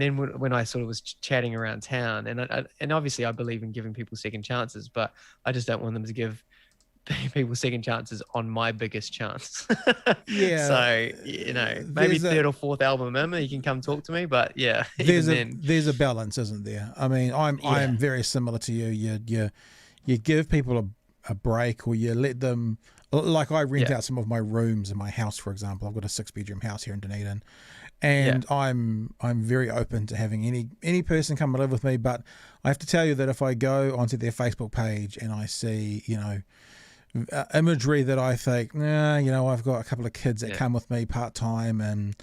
[SPEAKER 3] then when I sort of was chatting around town, and obviously I believe in giving people second chances, but I just don't want them to give people second chances on my biggest chance.
[SPEAKER 2] Yeah.
[SPEAKER 3] So, maybe third or fourth album in, you can come talk to me, but yeah.
[SPEAKER 2] There's a balance, isn't there? I mean, I'm very similar to you. You give people a break, or you let them Like I rent out some of my rooms in my house, for example. I've got a 6-bedroom house here in Dunedin, and I'm very open to having any person come and live with me. But I have to tell you that if I go onto their Facebook page and I see, imagery that I think, I've got a couple of kids that come with me part-time, and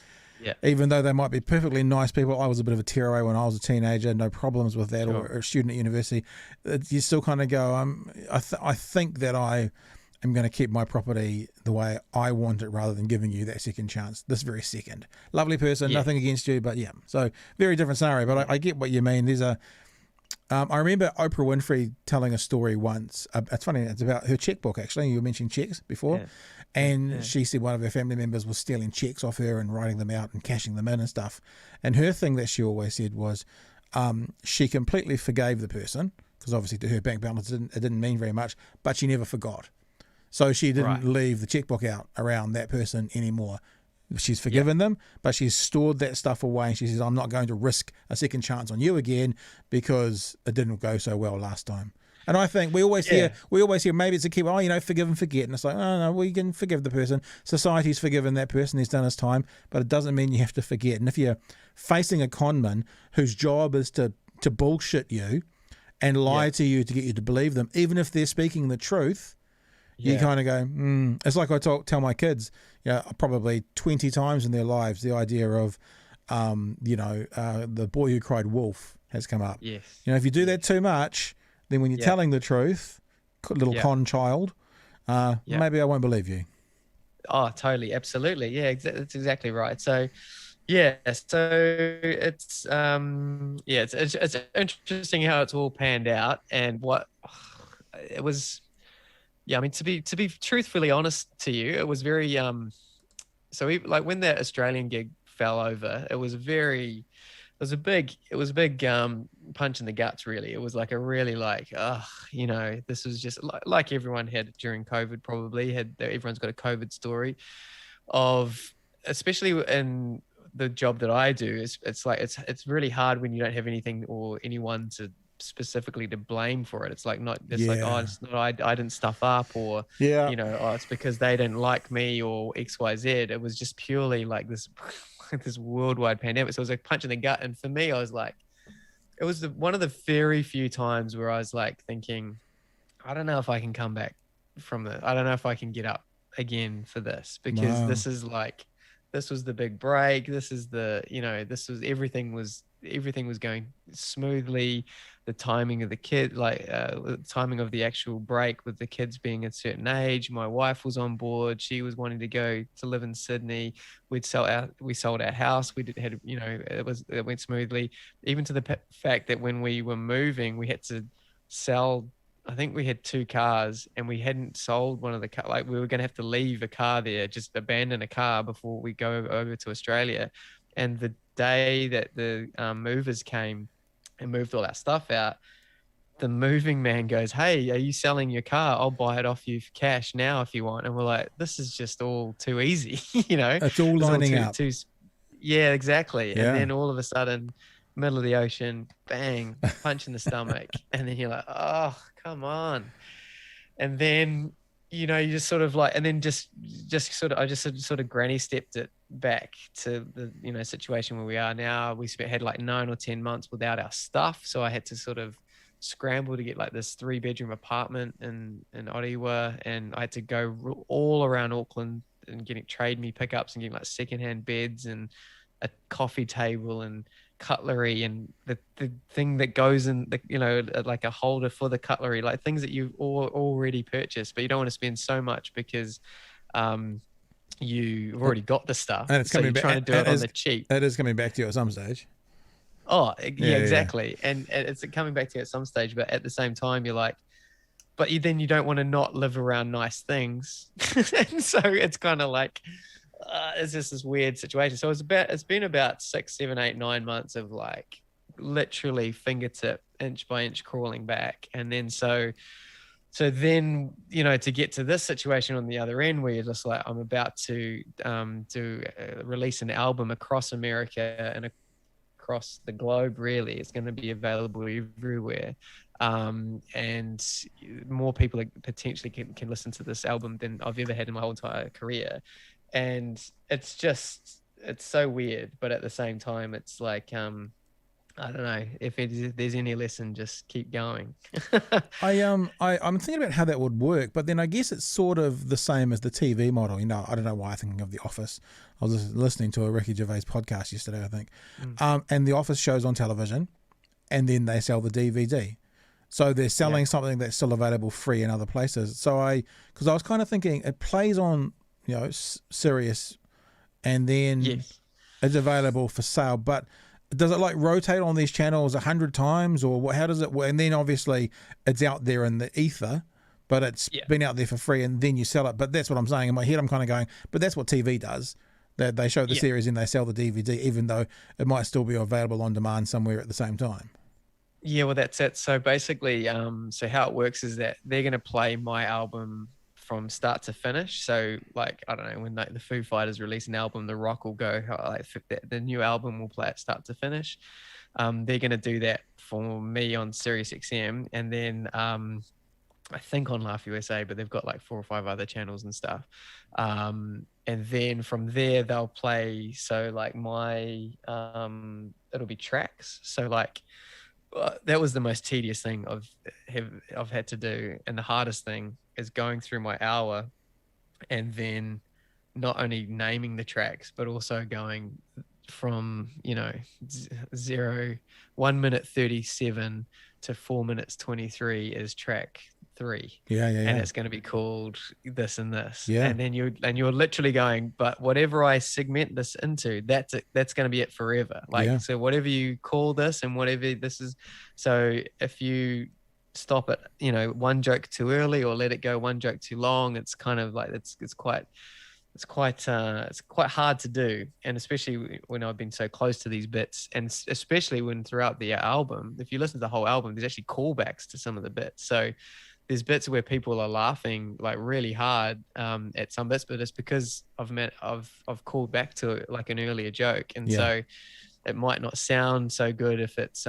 [SPEAKER 2] even though they might be perfectly nice people, I was a bit of a tearaway when I was a teenager, no problems with that, or a student at university, you still kind of go, I think that I am going to keep my property the way I want it rather than giving you that second chance, this very second. Lovely person, nothing against you, but so very different scenario, but I get what you mean. There's I remember Oprah Winfrey telling a story once. It's funny, it's about her checkbook, actually. You mentioned checks before. And she said one of her family members was stealing checks off her and writing them out and cashing them in and stuff. And her thing that she always said was she completely forgave the person, because obviously to her bank balance it didn't mean very much, but she never forgot. So she didn't leave the checkbook out around that person anymore. She's forgiven them, but she's stored that stuff away, and she says, I'm not going to risk a second chance on you again because it didn't go so well last time. And I think we always hear maybe it's a key, forgive and forget. And it's like, no, we can forgive the person. Society's forgiven that person, he's done his time, but it doesn't mean you have to forget. And if you're facing a conman whose job is to bullshit you and lie to you to get you to believe them, even if they're speaking the truth, you kind of go, It's like I tell my kids, probably 20 times in their lives, the idea of, the boy who cried wolf has come up.
[SPEAKER 3] Yes.
[SPEAKER 2] If you do that too much, then when you're telling the truth, little con child, maybe I won't believe you.
[SPEAKER 3] Oh, totally. Absolutely. Yeah, that's exactly right. So, it's it's interesting how it's all panned out, and what it was. Yeah, I mean, to be truthfully honest to you, it was very so when that Australian gig fell over, it was a big punch in the guts, really. It was like a really this was just like everyone had during COVID, probably everyone's got a COVID story of, especially in the job that I do, it's really hard when you don't have anything or anyone specifically to blame for it. It's like I didn't stuff up, or it's because they didn't like me, or XYZ. It was just purely like this this worldwide pandemic. So it was a punch in the gut. And for me, I was like, it was one of the very few times where I was like thinking, I don't know if I can come back from it. I don't know if I can get up again for this, because this was the big break. This is everything was going smoothly. The timing of the kid, the timing of the actual break with the kids being a certain age. My wife was on board. She was wanting to go to live in Sydney. We sold our house. It went smoothly, even to the fact that when we were moving, we had to sell. I think we had 2 cars, and we hadn't sold one of the cars. Like, we were going to have to leave a car there, just abandon a car before we go over to Australia. And the day that the movers came and moved all our stuff out, the moving man goes, "Hey, are you selling your car? I'll buy it off you for cash now if you want." And we're like, this is just all too easy.
[SPEAKER 2] It's all lining up.
[SPEAKER 3] Yeah, exactly. Yeah. And then all of a sudden, middle of the ocean, bang, punch in the stomach. And then you're like, oh, come on. And then, you just sort of like, and then I just sort of granny stepped it back to the, situation where we are now. We had like 9 or 10 months without our stuff. So I had to sort of scramble to get like this 3-bedroom apartment in Ottawa. And I had to go all around Auckland and trade me pickups and getting like secondhand beds and a coffee table and cutlery and the thing that goes in like a holder for the cutlery, like things that you've already purchased, but you don't want to spend so much because you've already got the stuff, and it's trying to do it on the cheap.
[SPEAKER 2] It is coming back to you at some stage.
[SPEAKER 3] Oh yeah, exactly. And it's coming back to you at some stage, but at the same time you're like, but then you don't want to not live around nice things. And so it's kind of like it's just this weird situation. So it's been about 6, 7, 8, 9 months of like literally fingertip, inch by inch crawling back. And then so then, to get to this situation on the other end where you're just like, I'm about to release an album across America and across the globe, really. It's going to be available everywhere. and more people potentially can listen to this album than I've ever had in my whole entire career. And it's so weird, but at the same time, it's like, I don't know, if there's any lesson, just keep going.
[SPEAKER 2] I'm thinking about how that would work, but then I guess it's sort of the same as the TV model. You know, I don't know why I'm thinking of The Office. I was listening to a Ricky Gervais podcast yesterday, I think, and The Office shows on television, and then they sell the DVD. So they're selling something that's still available free in other places. So because I was kind of thinking it plays on, you know, Sirius, and then it's available for sale, but does it like rotate on these channels 100 times, or how does it work? And then obviously it's out there in the ether, but it's been out there for free, and then you sell it. But that's what I'm saying. In my head, I'm kind of going, but that's what TV does. That they show the series and they sell the DVD, even though it might still be available on demand somewhere at the same time.
[SPEAKER 3] Yeah, well, that's it. So basically, so how it works is that they're going to play my album from start to finish. So like, I don't know, when the Foo Fighters release an album, The Rock will go, like, the new album will play it start to finish. They're going to do that for me on Sirius XM, and then I think on Laugh USA, but they've got like 4 or 5 other channels and stuff. And then from there they'll play, so like my it'll be tracks. So like that was the most tedious thing I've had to do, and the hardest thing is going through my hour and then not only naming the tracks, but also going from, you know, 1 minute 37 to 4 minutes 23 is track 3. And it's going to be called this and this. And then you're literally going, but whatever I segment this into, that's it, that's going to be it forever. Like, so whatever you call this and whatever this is. So if you stop it, you know, one joke too early or let it go one joke too long, it's kind of like, it's quite hard to do. And especially when I've been so close to these bits, and especially when throughout the album, if you listen to the whole album, there's actually callbacks to some of the bits. So there's bits where people are laughing like really hard at some bits, but it's because I've called back to like an earlier joke. And so it might not sound so good if it's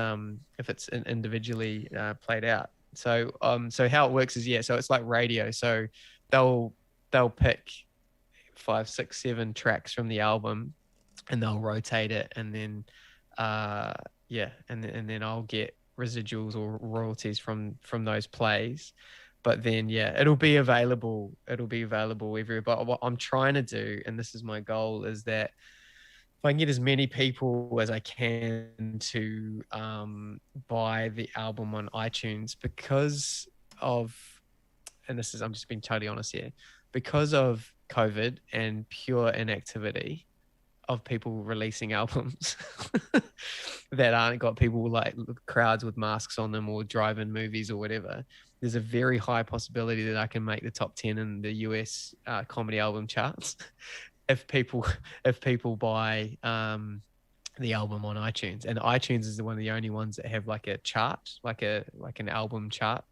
[SPEAKER 3] individually played out. So how it works is, so it's like radio. So they'll pick 5, 6, 7 tracks from the album, and they'll rotate it, and then and then I'll get residuals or royalties from those plays. But then it'll be available everywhere. But what I'm trying to do, and this is my goal, is that if I can get as many people as I can to buy the album on iTunes, because of, and this is, I'm just being totally honest here, because of COVID and pure inactivity of people releasing albums that aren't got people like crowds with masks on them or drive-in movies or whatever, there's a very high possibility that I can make the top 10 in the US comedy album charts if people buy the album on iTunes. And iTunes is one of the only ones that have like a chart, like an album chart.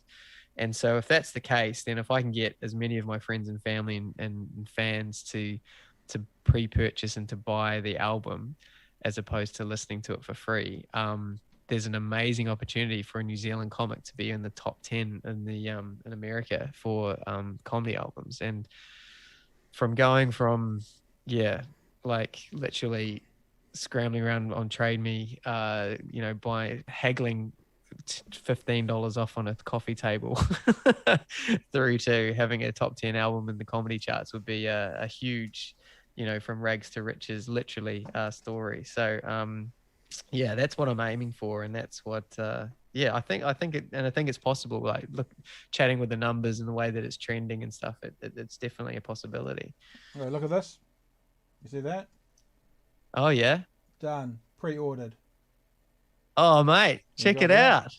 [SPEAKER 3] And so if that's the case, then if I can get as many of my friends and family and fans to pre-purchase and to buy the album as opposed to listening to it for free, there's an amazing opportunity for a New Zealand comic to be in the top 10 in America for comedy albums. And from going from like literally scrambling around on Trade Me, haggling $15 off on a coffee table through to having a top 10 album in the comedy charts would be a huge, from rags to riches, literally, story. So that's what I'm aiming for, and that's what I think it's possible. Like, look, chatting with the numbers and the way that it's trending and stuff, it's definitely a possibility.
[SPEAKER 2] All right, look at this. You see that?
[SPEAKER 3] Oh yeah,
[SPEAKER 2] done, pre-ordered.
[SPEAKER 3] Oh, mate, check it out.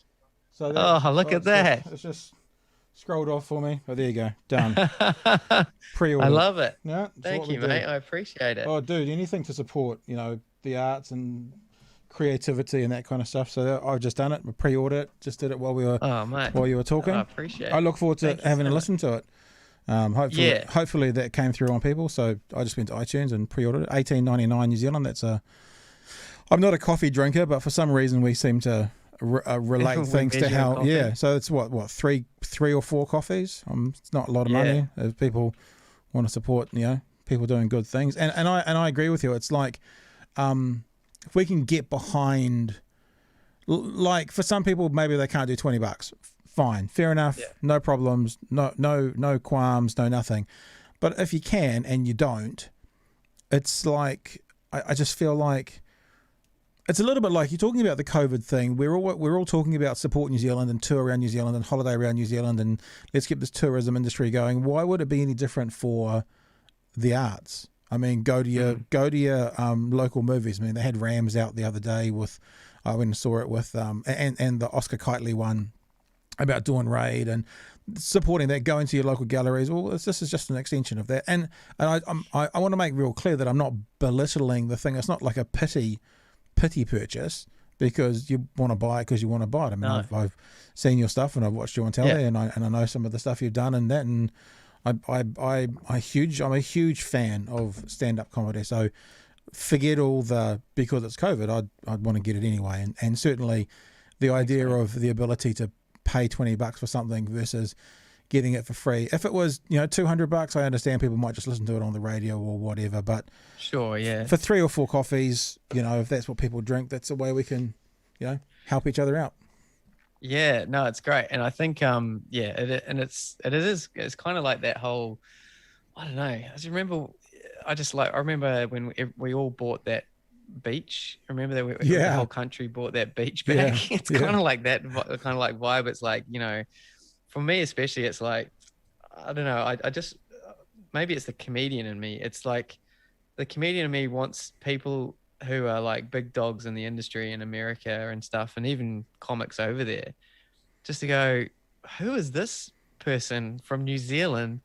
[SPEAKER 2] So
[SPEAKER 3] look at that.
[SPEAKER 2] It's just scrolled off for me. Oh, there you go. Done. Pre-ordered.
[SPEAKER 3] I love it.
[SPEAKER 2] Yeah,
[SPEAKER 3] thank you, mate. I appreciate it.
[SPEAKER 2] Oh, dude, anything to support, the arts and creativity and that kind of stuff. So I've just done it. We pre-ordered it. Just did it while we were while you were talking.
[SPEAKER 3] I appreciate it.
[SPEAKER 2] I look forward to having a listen to it. Hopefully that came through on people. So I just went to iTunes and pre-ordered it. $18.99 New Zealand. I'm not a coffee drinker, but for some reason we seem to relate things to how. Coffee. Yeah, so it's what three or four coffees. It's not a lot of money if people want to support people doing good things. And I agree with you. It's like if we can get behind, like for some people maybe they can't do $20. Fine, fair enough, no problems, no qualms, no nothing. But if you can and you don't, it's like I just feel like it's a little bit like you're talking about the COVID thing. We're all talking about support New Zealand and tour around New Zealand and holiday around New Zealand and let's keep this tourism industry going. Why would it be any different for the arts? I mean, go to your local movies. I mean, they had Rams out the other day with I went and saw it with and the Oscar Kitely one about Dawn Raid and supporting that, going to your local galleries. Well, this is just an extension of that. And I want to make real clear that I'm not belittling the thing. It's not like a pity purchase because you want to buy it because you want to buy it. I mean, no. I've seen your stuff and I've watched you on telly and I know some of the stuff you've done and that. And I'm a huge fan of stand-up comedy. So forget all because it's COVID, I'd want to get it anyway. And certainly the idea of the ability to pay $20 for something versus getting it for free. If it was, $200, I understand people might just listen to it on the radio or whatever, but
[SPEAKER 3] sure, yeah.
[SPEAKER 2] For 3 or 4 coffees, if that's what people drink, that's a way we can, help each other out.
[SPEAKER 3] Yeah, no, it's great. And I think, it's kind of like that whole, I don't know. I remember when we all bought that beach. Remember that the whole country bought that beach back. It's kind of like that, kind of like vibe. It's like, for me especially, it's like, I don't know. I just, maybe it's the comedian in me. It's like the comedian in me wants people who are like big dogs in the industry in America and stuff, and even comics over there, just to go, who is this person from New Zealand?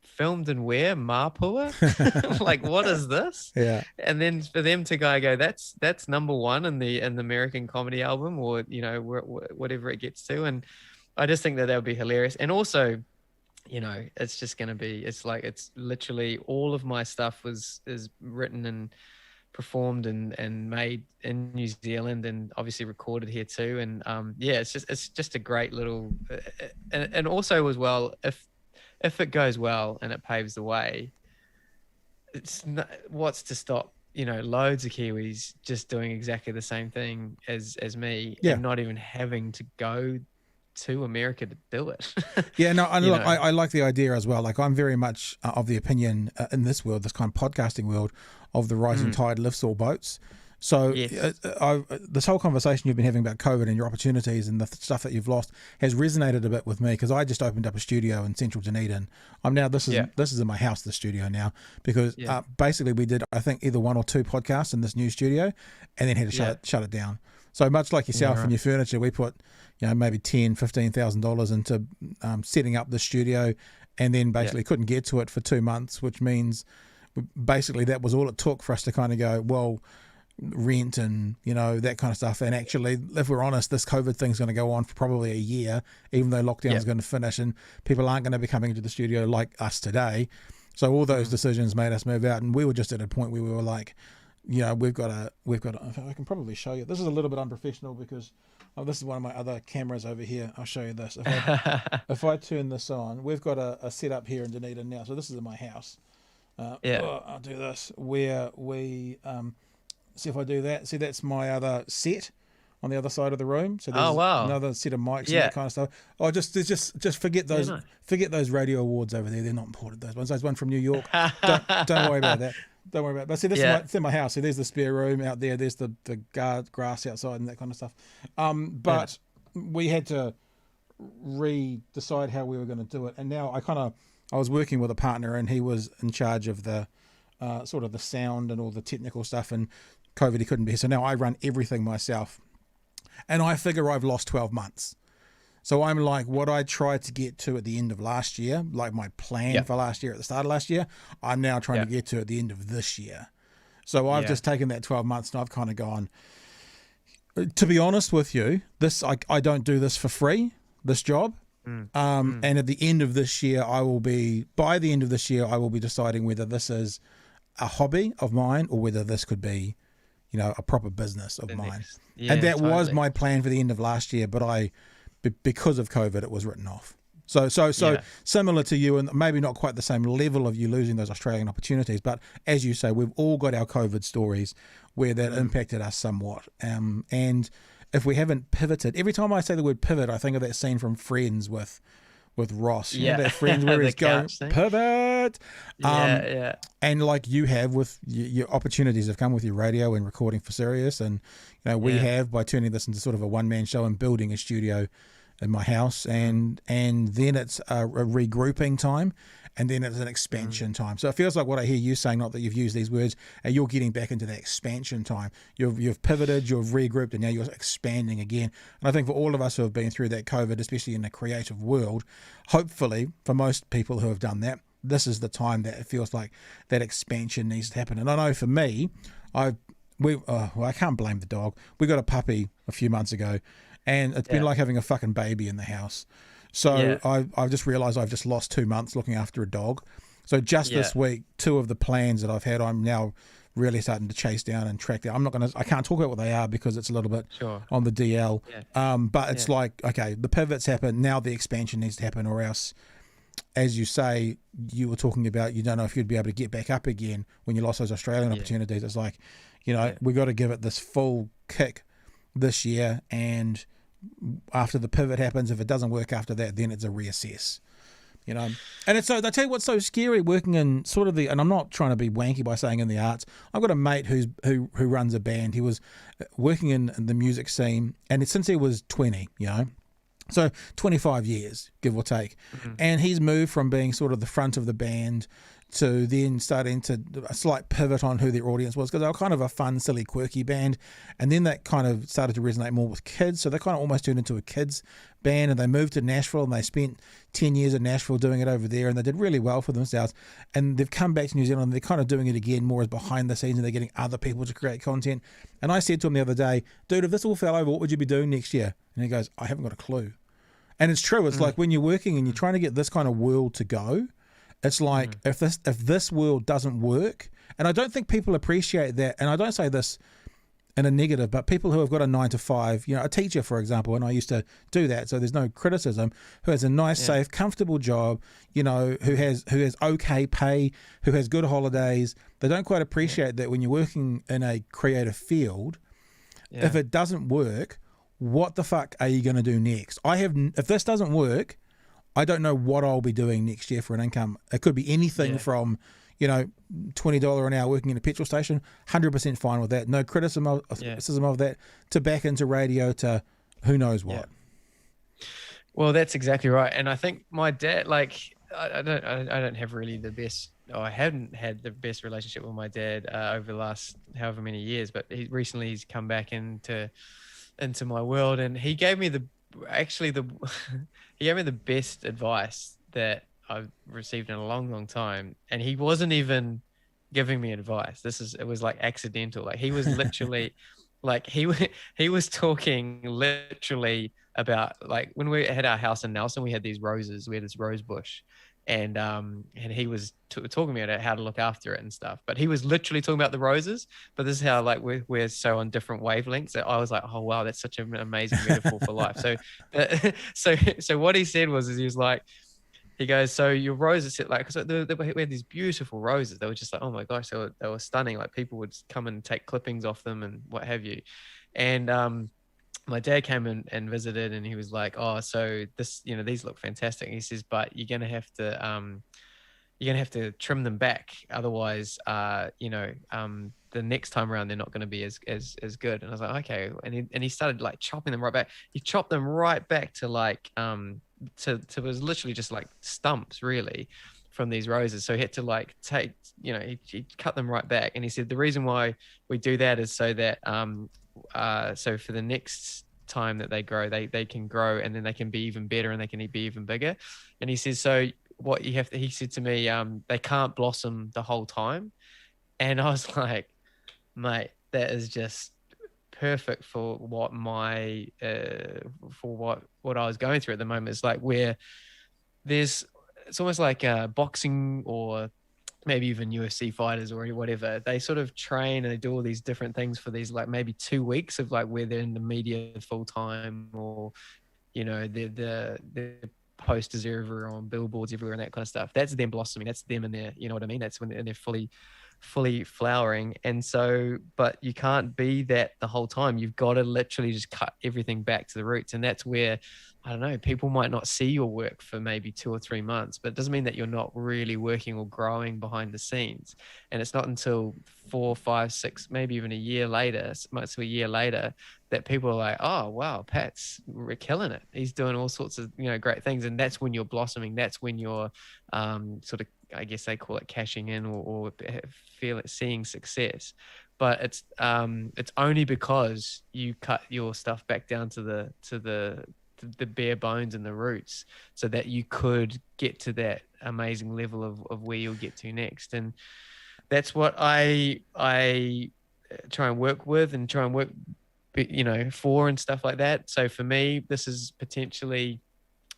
[SPEAKER 3] Filmed in where? Mapua? Like, what is this?
[SPEAKER 2] Yeah.
[SPEAKER 3] And then for them to go, that's number one in the American comedy album, or whatever it gets to. And I just think that would be hilarious. And also, it's just going to be. It's like it's literally all of my stuff is written and performed and made in New Zealand and obviously recorded here too. And it's just a great little. And also as well, if it goes well and it paves the way, what's to stop, loads of Kiwis just doing exactly the same thing as me and not even having to go to America to do it.
[SPEAKER 2] I like the idea as well. Like I'm very much of the opinion in this world, this kind of podcasting world, of the rising tide lifts all boats. So this whole conversation you've been having about COVID and your opportunities and the stuff that you've lost has resonated a bit with me because I just opened up a studio in central Dunedin. This is in my house, the studio now, because basically we did, I think, either 1 or 2 podcasts in this new studio and then had to shut it down. So much like yourself and your furniture, we put maybe $10,000-$15,000 into setting up the studio and then basically couldn't get to it for 2 months, which means basically that was all it took for us to kind of go, well, rent and that kind of stuff. And actually, if we're honest, this COVID thing's going to go on for probably a year, even though lockdown is going to finish and people aren't going to be coming into the studio like us today. So all those decisions made us move out, and we were just at a point where we were like, we've got to. I can probably show you. This is a little bit unprofessional because this is one of my other cameras over here. I'll show you this. If I turn this on, we've got a setup here in Dunedin now. So this is in my house. I'll do this where we. See if I do that. See, that's my other set on the other side of the room. So there's another set of mics and that kind of stuff. Oh, just forget those. Forget those radio awards over there. They're not important. Those ones. Those one from New York. Don't worry about that. Don't worry about it. But see, this is in my house. See, there's the spare room out there. There's the grass outside and that kind of stuff. But we had to decide how we were going to do it. And now I was working with a partner and he was in charge of the sort of the sound and all the technical stuff, and COVID, he couldn't be here. So now I run everything myself. And I figure I've lost 12 months. So I'm like, what I tried to get to at the end of last year, like my plan for last year at the start of last year, I'm now trying to get to at the end of this year. So I've just taken that 12 months and I've kind of gone, to be honest with you, I don't do this for free, this job. And at the end of this year, by the end of this year, I will be deciding whether this is a hobby of mine or whether this could be, a proper business of mine.
[SPEAKER 3] Yeah,
[SPEAKER 2] and that
[SPEAKER 3] totally.
[SPEAKER 2] was my plan for the end of last year, but because of COVID, it was written off. So similar to you, and maybe not quite the same level of you losing those Australian opportunities, but as you say, we've all got our COVID stories where that impacted us somewhat. And if we haven't pivoted, every time I say the word pivot, I think of that scene from Friends with Ross. You know that Friends where he's going, pivot.
[SPEAKER 3] Yeah.
[SPEAKER 2] And like you have with your opportunities have come with your radio and recording for Sirius, and we have by turning this into sort of a one-man show and building a studio in my house, and then it's a regrouping time, and then it's an expansion time. So it feels like what I hear you saying, not that you've used these words, and you're getting back into that expansion time. You've pivoted, you've regrouped, and now you're expanding again. And I think for all of us who have been through that COVID, especially in the creative world, hopefully for most people who have done that, this is the time that it feels like that expansion needs to happen. And I know for me, I can't blame the dog. We got a puppy a few months ago, and it's been like having a fucking baby in the house. So I've just realised I've just lost 2 months looking after a dog. So just this week, 2 of the plans that I've had, I'm now really starting to chase down and track down. I can't talk about what they are because it's a little bit on the DL. But it's like, okay, the pivots happen, now the expansion needs to happen, or else, as you say, you were talking about, you don't know if you'd be able to get back up again when you lost those Australian opportunities. It's like, we got to give it this full kick this year, and after the pivot happens, if it doesn't work after that, then it's a reassess. And it's so, I tell you what's so scary working in sort of and I'm not trying to be wanky by saying in the arts. I've got a mate who runs a band. He was working in the music scene, and since he was 20, so 25 years, give or take. And he's moved from being sort of the front of the band to then starting to a slight pivot on who their audience was, because they were kind of a fun, silly, quirky band. And then that kind of started to resonate more with kids. So they kind of almost turned into a kids band, and they moved to Nashville, and they spent 10 years in Nashville doing it over there, and they did really well for themselves. And they've come back to New Zealand, and they're kind of doing it again more as behind the scenes, and they're getting other people to create content. And I said to him the other day, dude, if this all fell over, what would you be doing next year? And he goes, I haven't got a clue. And it's true. It's like when you're working and you're trying to get this kind of world to go, it's like if this world doesn't work, and I don't think people appreciate that, and I don't say this in a negative, but people who have got a 9 to 5, a teacher, for example, and I used to do that, so there's no criticism, who has a nice, safe, comfortable job, who has okay pay, who has good holidays, they don't quite appreciate that when you're working in a creative field, if it doesn't work, what the fuck are you going to do next? If this doesn't work, I don't know what I'll be doing next year for an income. It could be anything from, $20 an hour working in a petrol station, 100% fine with that. No criticism of that, to back into radio, to who knows what.
[SPEAKER 3] Yeah. Well, that's exactly right. And I think my dad, I don't have really the best, or I haven't had the best relationship with my dad over the last however many years, but he's come back into my world, and he gave me the best advice that I've received in a long, long time. And he wasn't even giving me advice. It was like accidental. Like he was literally he was talking literally about, like, when we had our house in Nelson, we had these roses, we had this rose bush, and he was talking about how to look after it and stuff. But he was literally talking about the roses. But this is how we're so on different wavelengths that I was like, oh wow, that's such an amazing metaphor for life. So what he said was, he was like, he goes, so your roses, because we had these beautiful roses. They were just like, oh my gosh, they were stunning. Like people would come and take clippings off them and what have you. And my dad came in and visited, and he was like, oh, so this, these look fantastic. And he says, but you're gonna have to trim them back, otherwise the next time around they're not going to be as good. And I was like, okay. And he started chopping them right back. He chopped them right back to it was literally just like stumps really from these roses. So he had to take, he cut them right back. And he said the reason why we do that is so that so for the next time that they grow, they can grow, and then they can be even better, and they can be even bigger. And he says, so what you have to, he said to me, they can't blossom the whole time. And I was like, mate, that is just perfect for what what I was going through at the moment. It's like where it's almost like boxing or maybe even UFC fighters or whatever, they sort of train and they do all these different things for these like maybe 2 weeks of like where they're in the media full time, or the posters everywhere on billboards everywhere and that kind of stuff. That's them blossoming. That's them in there. You know what I mean? That's when they're fully flowering. And so, but you can't be that the whole time. You've got to literally just cut everything back to the roots. And that's where, I don't know, people might not see your work for maybe 2 or 3 months, but it doesn't mean that you're not really working or growing behind the scenes. And it's not until 4, 5, 6, maybe even a year later, that people are like, oh, wow, Pat's killing it. He's doing all sorts of, great things. And that's when you're blossoming. That's when you're sort of, I guess they call it cashing in or seeing success. But it's only because you cut your stuff back down to the bare bones and the roots, so that you could get to that amazing level of where you'll get to next. And that's what I try and work with and try and work, for and stuff like that. So for me, this is potentially,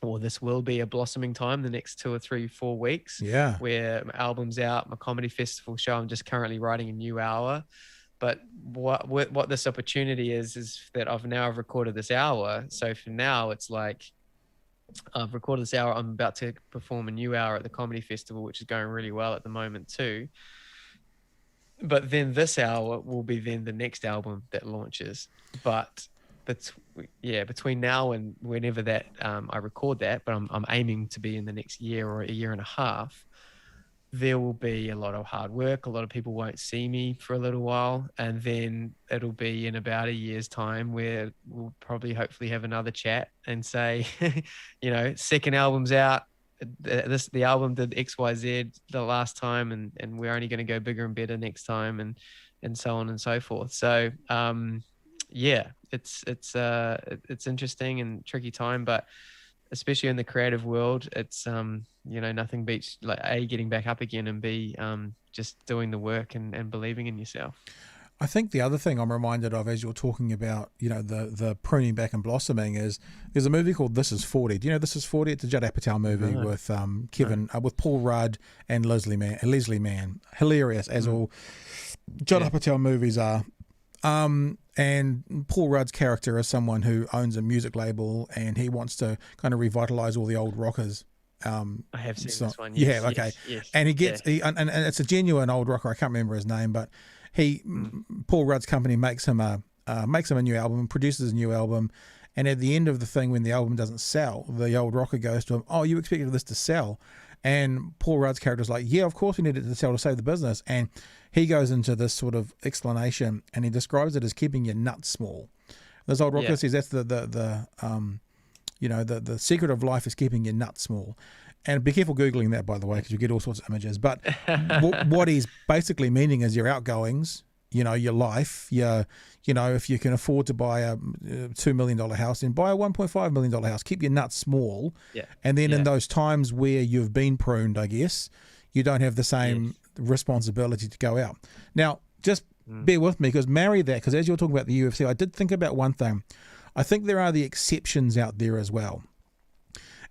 [SPEAKER 3] or this will be, a blossoming time the next 2 or 3, 4 weeks.
[SPEAKER 2] Yeah.
[SPEAKER 3] Where my album's out, my comedy festival show, I'm just currently writing a new hour. But what this opportunity is that I've recorded this hour. So for now, it's like I've recorded this hour. I'm about to perform a new hour at the comedy festival, which is going really well at the moment too. But then this hour will be then the next album that launches. But between now and whenever that I record that, but I'm aiming to be in the next year or a year and a half, there will be a lot of hard work. A lot of people won't see me for a little while. And then it'll be in about a year's time where we'll probably hopefully have another chat and say, second album's out. The album did XYZ the last time, and we're only going to go bigger and better next time, and so on and so forth. So, it's interesting and tricky time, but especially in the creative world, it's nothing beats like A, getting back up again, and B, just doing the work and believing in yourself.
[SPEAKER 2] I think the other thing I'm reminded of as you're talking about, the pruning back and blossoming is there's a movie called This Is 40. Do you know This Is 40? It's a Judd Apatow movie with with Paul Rudd and Leslie Mann. Hilarious, as all Judd Apatow movies are. And Paul Rudd's character is someone who owns a music label, and he wants to kind of revitalize all the old rockers.
[SPEAKER 3] I have seen this one. Yes,
[SPEAKER 2] yeah, okay.
[SPEAKER 3] Yes,
[SPEAKER 2] and he gets and it's a genuine old rocker. I can't remember his name, but Paul Rudd's company makes him a new album, produces a new album, and at the end of the thing, when the album doesn't sell, the old rocker goes to him, "Oh, you expected this to sell?" And Paul Rudd's character's like, "Yeah, of course we needed it to sell to save the business." And he goes into this sort of explanation, and he describes it as keeping your nuts small. This old rocker says that's the secret of life is keeping your nuts small. And be careful Googling that, by the way, because you get all sorts of images. But what he's basically meaning is your outgoings, your life, if you can afford to buy a $2 million house, then buy a $1.5 million house. Keep your nuts small. Yeah. And then in those times where you've been pruned, I guess, you don't have the same responsibility to go out. Now, just bear with me, because marry that, because as you're talking about the UFC, I did think about one thing. I think there are the exceptions out there as well.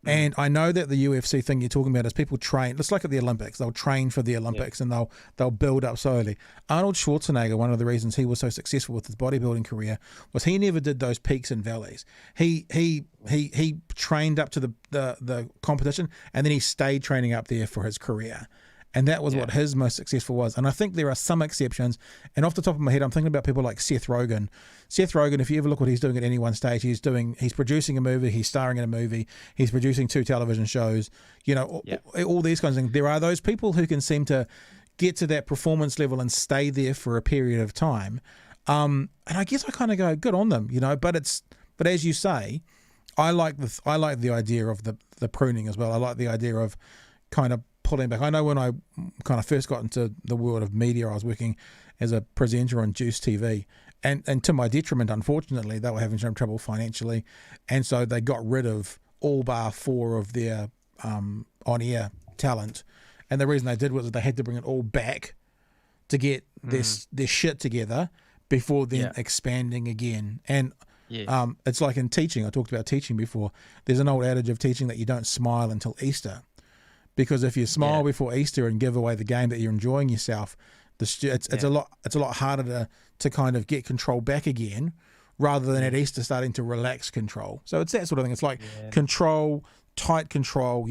[SPEAKER 2] And I know that the UFC thing you're talking about is people train. It's like at the Olympics. They'll train for the Olympics and they'll build up slowly. Arnold Schwarzenegger, one of the reasons he was so successful with his bodybuilding career was he never did those peaks and valleys. He trained up to the competition, and then he stayed training up there for his career. And that was what his most successful was. And I think there are some exceptions. And off the top of my head, I'm thinking about people like Seth Rogen. Seth Rogen, if you ever look what he's doing at any one stage, he's producing a movie, he's starring in a movie, he's producing 2 television shows, all these kinds of things. There are those people who can seem to get to that performance level and stay there for a period of time. And I guess I kind of go, good on them, but as you say, I like the idea of the pruning as well. I like the idea of kind of pulling back. I know when I kind of first got into the world of media, I was working as a presenter on Juice TV, and to my detriment, unfortunately, they were having some trouble financially, and so they got rid of all bar 4 of their on-air talent, and the reason they did was they had to bring it all back to get their shit together before then expanding again. And it's like in teaching. I talked about teaching before. There's an old adage of teaching that you don't smile until Easter, because if you smile before Easter and give away the game that you're enjoying yourself, it's a lot harder to kind of get control back again, rather than at Easter starting to relax control. So it's that sort of thing. It's like control, tight control,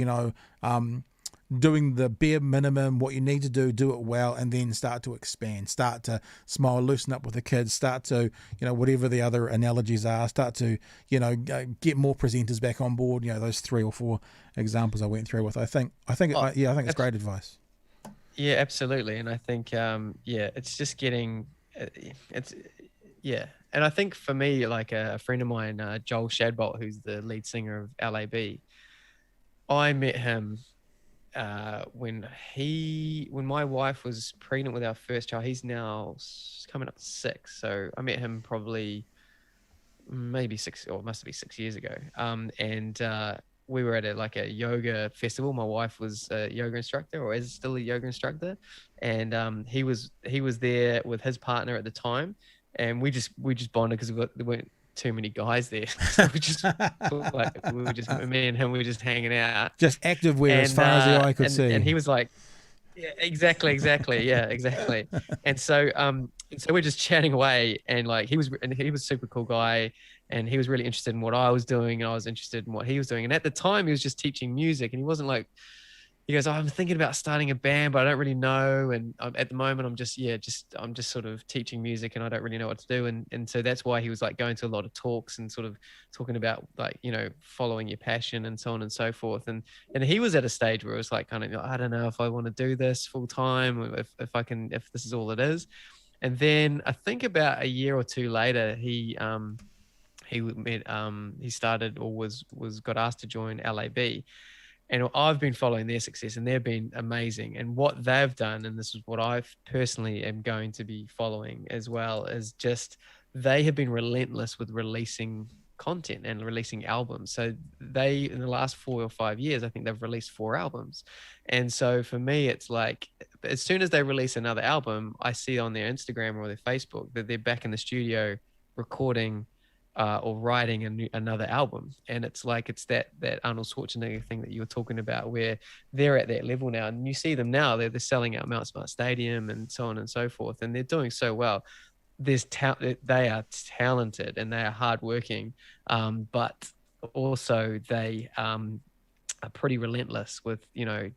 [SPEAKER 2] doing the bare minimum, what you need to do it well, and then start to expand, start to smile, loosen up with the kids, start to, whatever the other analogies are, start to, get more presenters back on board, those 3 or 4 examples I went through with. I think it's great advice.
[SPEAKER 3] Yeah, absolutely. And I think, it's just getting, And I think for me, like a friend of mine, Joel Shadbolt, who's the lead singer of LAB, I met him when my wife was pregnant with our first child. He's now coming up to 6. So I met him probably maybe 6, or it must be 6 years ago. And we were at a yoga festival. My wife was a yoga instructor, or is still a yoga instructor. And he was there with his partner at the time. And we just bonded because there weren't too many guys there. So me and him, we were just hanging out.
[SPEAKER 2] Just activewear as far as the eye could see.
[SPEAKER 3] And he was like, yeah, exactly. Yeah, exactly. And so we're just chatting away, and he was a super cool guy, and he was really interested in what I was doing, and I was interested in what he was doing. And at the time he was just teaching music, and he wasn't like, he goes, I'm thinking about starting a band, but I don't really know. And at the moment, I'm just sort of teaching music, and I don't really know what to do. And so that's why he was going to a lot of talks and sort of talking about following your passion and so on and so forth. And he was at a stage where it was I don't know if I want to do this full time, if this is all it is. And then I think about a year or 2 later, he started, or got asked to join LAB. And I've been following their success, and they've been amazing. And what they've done, and this is what I personally am going to be following as well, is just they have been relentless with releasing content and releasing albums. So they, in the last 4 or 5 years, I think they've released 4 albums. And so for me, it's like, as soon as they release another album, I see on their Instagram or their Facebook that they're back in the studio recording or writing another album. And it's that Arnold Schwarzenegger thing that you were talking about, where they're at that level now, and you see them now, they're selling out Mount Smart Stadium and so on and so forth, and they're doing so well. They are talented and they are hardworking, but also they are pretty relentless with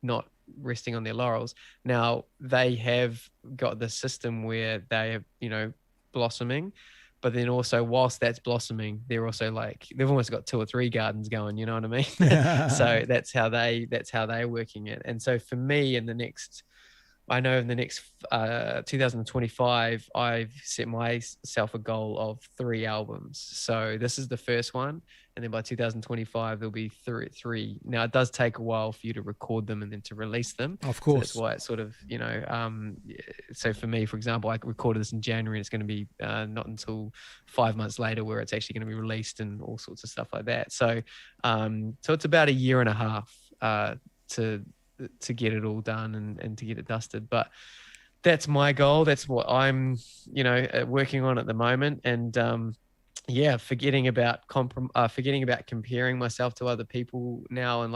[SPEAKER 3] not resting on their laurels. Now they have got the system where they are blossoming, but then also whilst that's blossoming, they're also they've almost got 2 or 3 gardens going, you know what I mean? So that's how they're working it. And so for me, in the next 2025, I've set myself a goal of 3 albums. So this is the first one, and then by 2025 there'll be 3. Now it does take a while for you to record them and then to release them.
[SPEAKER 2] Of course.
[SPEAKER 3] So that's why it's sort of so for me, for example, I recorded this in January, and it's going to be not until 5 months later where it's actually going to be released and all sorts of stuff like that. So so it's about a year and a half to get it all done and to get it dusted. But that's my goal. That's what I'm, working on at the moment. And forgetting about comparing myself to other people now, and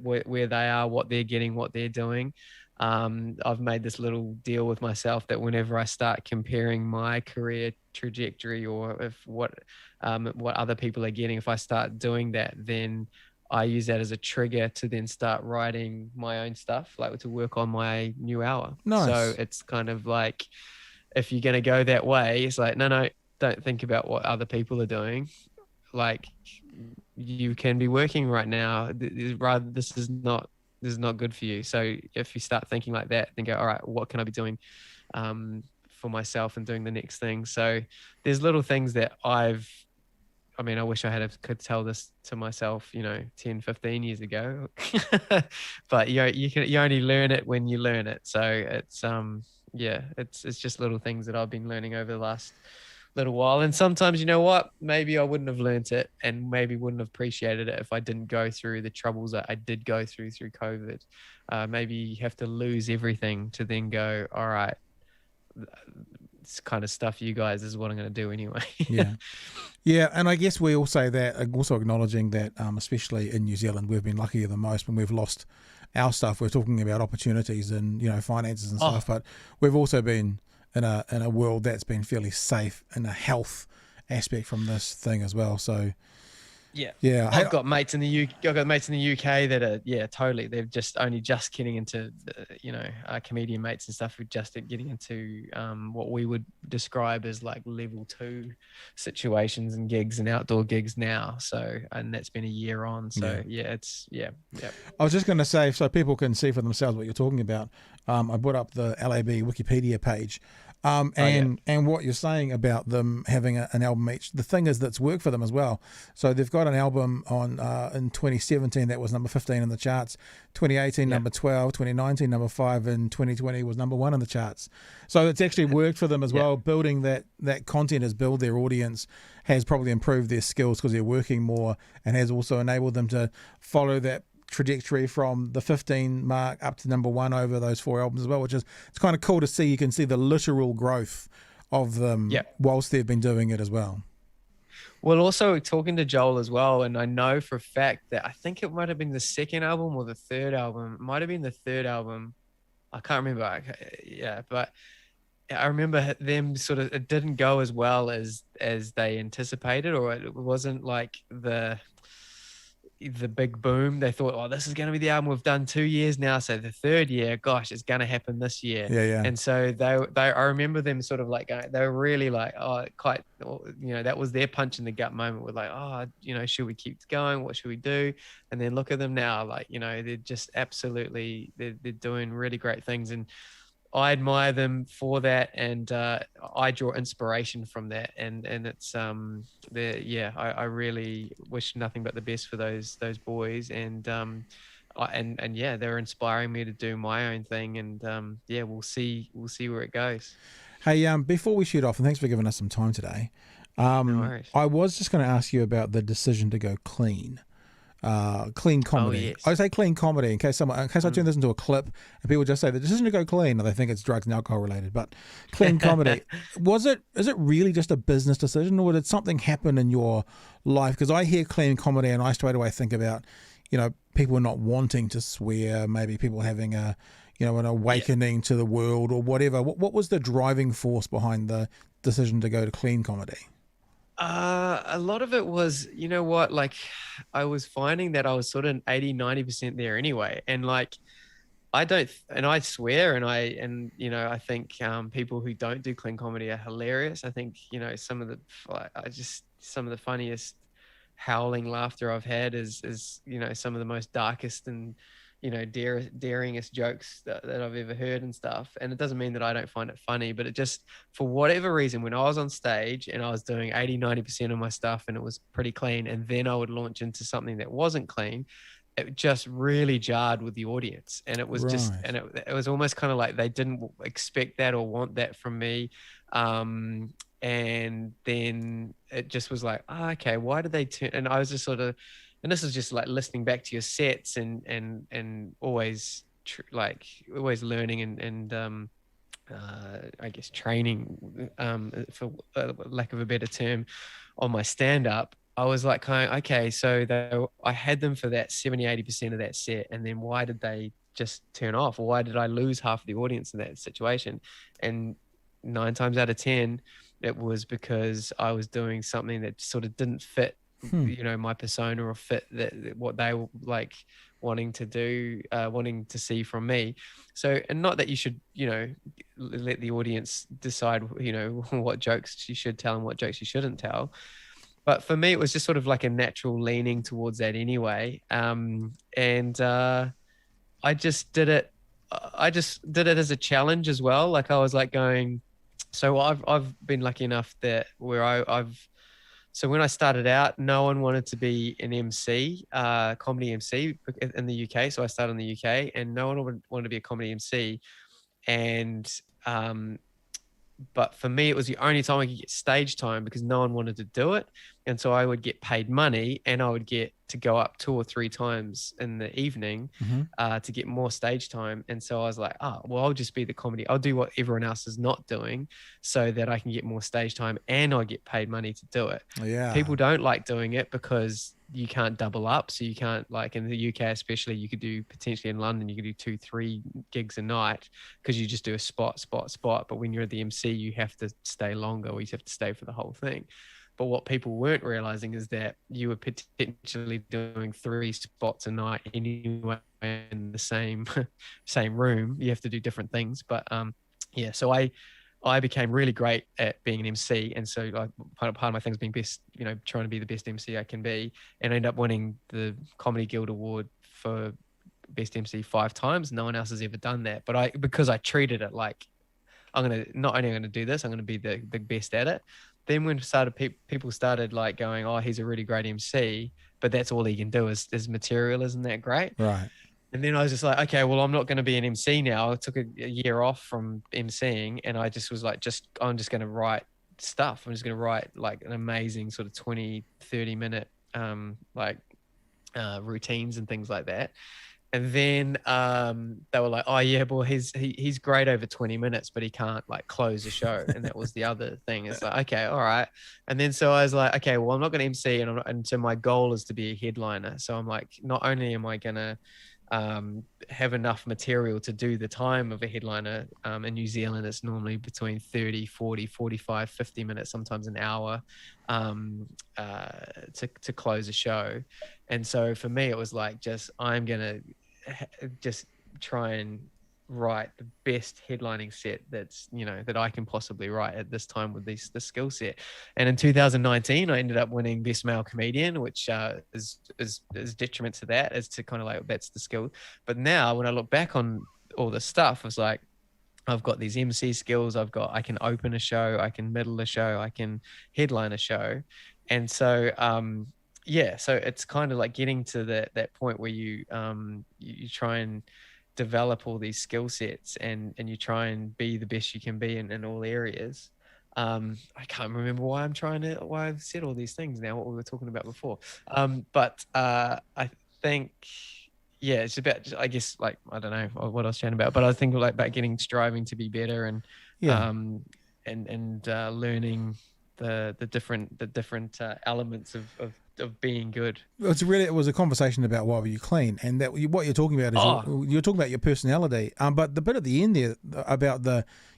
[SPEAKER 3] where they are, what they're getting, what they're doing. I've made this little deal with myself that whenever I start comparing my career trajectory, or if what other people are getting, if I start doing that, then I use that as a trigger to then start writing my own stuff, to work on my new hour.
[SPEAKER 2] Nice.
[SPEAKER 3] So it's kind of like, if you're going to go that way, it's no, don't think about what other people are doing. You can be working right now. This is not good for you. So if you start thinking like that, then go, all right, what can I be doing for myself and doing the next thing? So there's little things that I wish I could tell this to myself, 10, 15 years ago, but you only learn it when you learn it. So it's, it's just little things that I've been learning over the last little while. And sometimes, you know what, maybe I wouldn't have learned it, and maybe wouldn't have appreciated it if I didn't go through the troubles that I did go through COVID. Maybe you have to lose everything to then go, all right, this kind of stuff, you guys, this is what I'm going to do anyway.
[SPEAKER 2] Yeah. Yeah, and I guess we all say that, also acknowledging that, especially in New Zealand, we've been luckier than most when we've lost our stuff. We're talking about opportunities and finances and stuff, but we've also been in a world that's been fairly safe in a health aspect from this thing as well. So yeah.
[SPEAKER 3] I've got mates in the UK that are totally. They've just only just getting into comedian mates and stuff who just are getting into what we would describe as like level 2 situations and gigs and outdoor gigs now. So, and that's been a year on. So
[SPEAKER 2] I was just going to say, so people can see for themselves what you're talking about. I put up the LAB Wikipedia page. And what you're saying about them having an album each, the thing is that's worked for them as well. So they've got an album on in 2017 that was number 15 in the charts, 2018 number 12, 2019 number 5, and 2020 was number 1 in the charts. So it's actually worked for them as well. Building that content has built their audience, has probably improved their skills because they're working more, and has also enabled them to follow that trajectory from the 15 mark up to number 1 over those 4 albums as well, which is, it's kind of cool to see. You can see the literal growth of them whilst they've been doing it as well.
[SPEAKER 3] Well, also talking to Joel as well, and I know for a fact that I think it might have been the second album or the third album. It might have been the third album. I can't remember. But I remember them sort of, it didn't go as well as they anticipated, or it wasn't like the big boom. They thought, oh, this is going to be the album we've done 2 years now, so the third year, gosh, it's going to happen this year. And so they I remember them sort of like they were really like, that was their punch in the gut moment. With like, should we keep going, what should we do? And then look at them now, like, they're just absolutely, they're doing really great things, and I admire them for that, and I draw inspiration from that, and it's I really wish nothing but the best for those boys, and they're inspiring me to do my own thing, and we'll see where it goes.
[SPEAKER 2] Hey, before we shoot off, and thanks for giving us some time today,
[SPEAKER 3] no worries.
[SPEAKER 2] I was just going to ask you about the decision to go clean. Clean comedy.
[SPEAKER 3] Yes.
[SPEAKER 2] I say clean comedy in case I turn this into a clip and people just say the decision to go clean, and they think it's drugs and alcohol related. But clean comedy, is it really just a business decision, or did something happen in your life? Because I hear clean comedy and I straight away think about, people not wanting to swear, maybe people having an awakening to the world or whatever. What was the driving force behind the decision to go to clean comedy?
[SPEAKER 3] A lot of it was, like I was finding that I was sort of 80-90% there anyway. And like, I swear, and I think people who don't do clean comedy are hilarious. I think, some of the funniest howling laughter I've had is some of the most darkest and daringest jokes that I've ever heard and stuff. And it doesn't mean that I don't find it funny, but it just, for whatever reason, when I was on stage and I was doing 80-90% of my stuff and it was pretty clean, and then I would launch into something that wasn't clean, it just really jarred with the audience. And it was it was almost kind of like they didn't expect that or want that from me. And then it just was like, okay, why did they turn? And I was just sort of, and this is just like listening back to your sets and always always learning and I guess training, for lack of a better term, on my stand-up. I was like, okay, so I had them for that 70-80% of that set, and then why did they just turn off? Or why did I lose half the audience in that situation? And 9 times out of 10, it was because I was doing something that sort of didn't fit my persona, or fit that what they were like wanting to do, wanting to see from me. So, and not that you should, let the audience decide, what jokes you should tell and what jokes you shouldn't tell. But for me, it was just sort of like a natural leaning towards that anyway. I just did it. I just did it as a challenge as well. Like I was like going, so I've been lucky enough that where so when I started out, no one wanted to be an MC, comedy MC in the UK. So I started in the UK, and no one wanted to be a comedy MC. And but for me, it was the only time I could get stage time because no one wanted to do it. And so I would get paid money, and I would get to go up 2 or 3 times in the evening to get more stage time. And so I was like, oh, well, I'll just be the comedy. I'll do what everyone else is not doing so that I can get more stage time and I get paid money to do it.
[SPEAKER 2] Yeah.
[SPEAKER 3] People don't like doing it because you can't double up. So you can't, like in the UK especially, you could do potentially in London, you could do 2-3 gigs a night because you just do a spot. But when you're at the MC, you have to stay longer, or you have to stay for the whole thing. But what people weren't realizing is that you were potentially doing 3 spots a night anyway in the same room. You have to do different things. But yeah, so I became really great at being an MC. And so like part of my thing is being best, trying to be the best MC I can be, and I ended up winning the Comedy Guild Award for best MC 5 times. No one else has ever done that. But because I treated it like, not only going to do this, I'm going to be the best at it. Then when people started like going, oh, he's a really great MC, but that's all he can do is material. Isn't that great?
[SPEAKER 2] Right.
[SPEAKER 3] And then I was just like, okay, well, I'm not going to be an MC now. I took a year off from MCing, and I just was like, I'm just going to write stuff. I'm just going to write like an amazing sort of 20, 30 minute routines and things like that. And then they were like, oh yeah, well, he's great over 20 minutes, but he can't like close a show. And that was the other thing. It's like, okay, all right. And then so I was like, okay, well, I'm not going to MC, and so my goal is to be a headliner. So I'm like, not only am I going to have enough material to do the time of a headliner, in New Zealand it's normally between 30, 40, 45, 50 minutes, sometimes an hour, to close a show. And so for me it was like, I'm gonna just try and write the best headlining set that's that I can possibly write at this time with the skill set. And in 2019 I ended up winning best male comedian, which is detriment to that, as to kind of like, that's the skill. But now when I look back on all this stuff, I was like, I've got these MC skills, I can open a show, I can middle a show, I can headline a show. And so so it's kind of like getting to that point where you try and develop all these skill sets, and you try and be the best you can be in all areas. I can't remember why I've said all these things now, what we were talking about before. But I think, yeah, it's about, I guess, like, I don't know what I was chatting about, but I think like about striving to be better, and learning the different elements of being good.
[SPEAKER 2] It was a conversation about why were you clean, and that what you're talking about is you're talking about your personality. But the bit at the end there about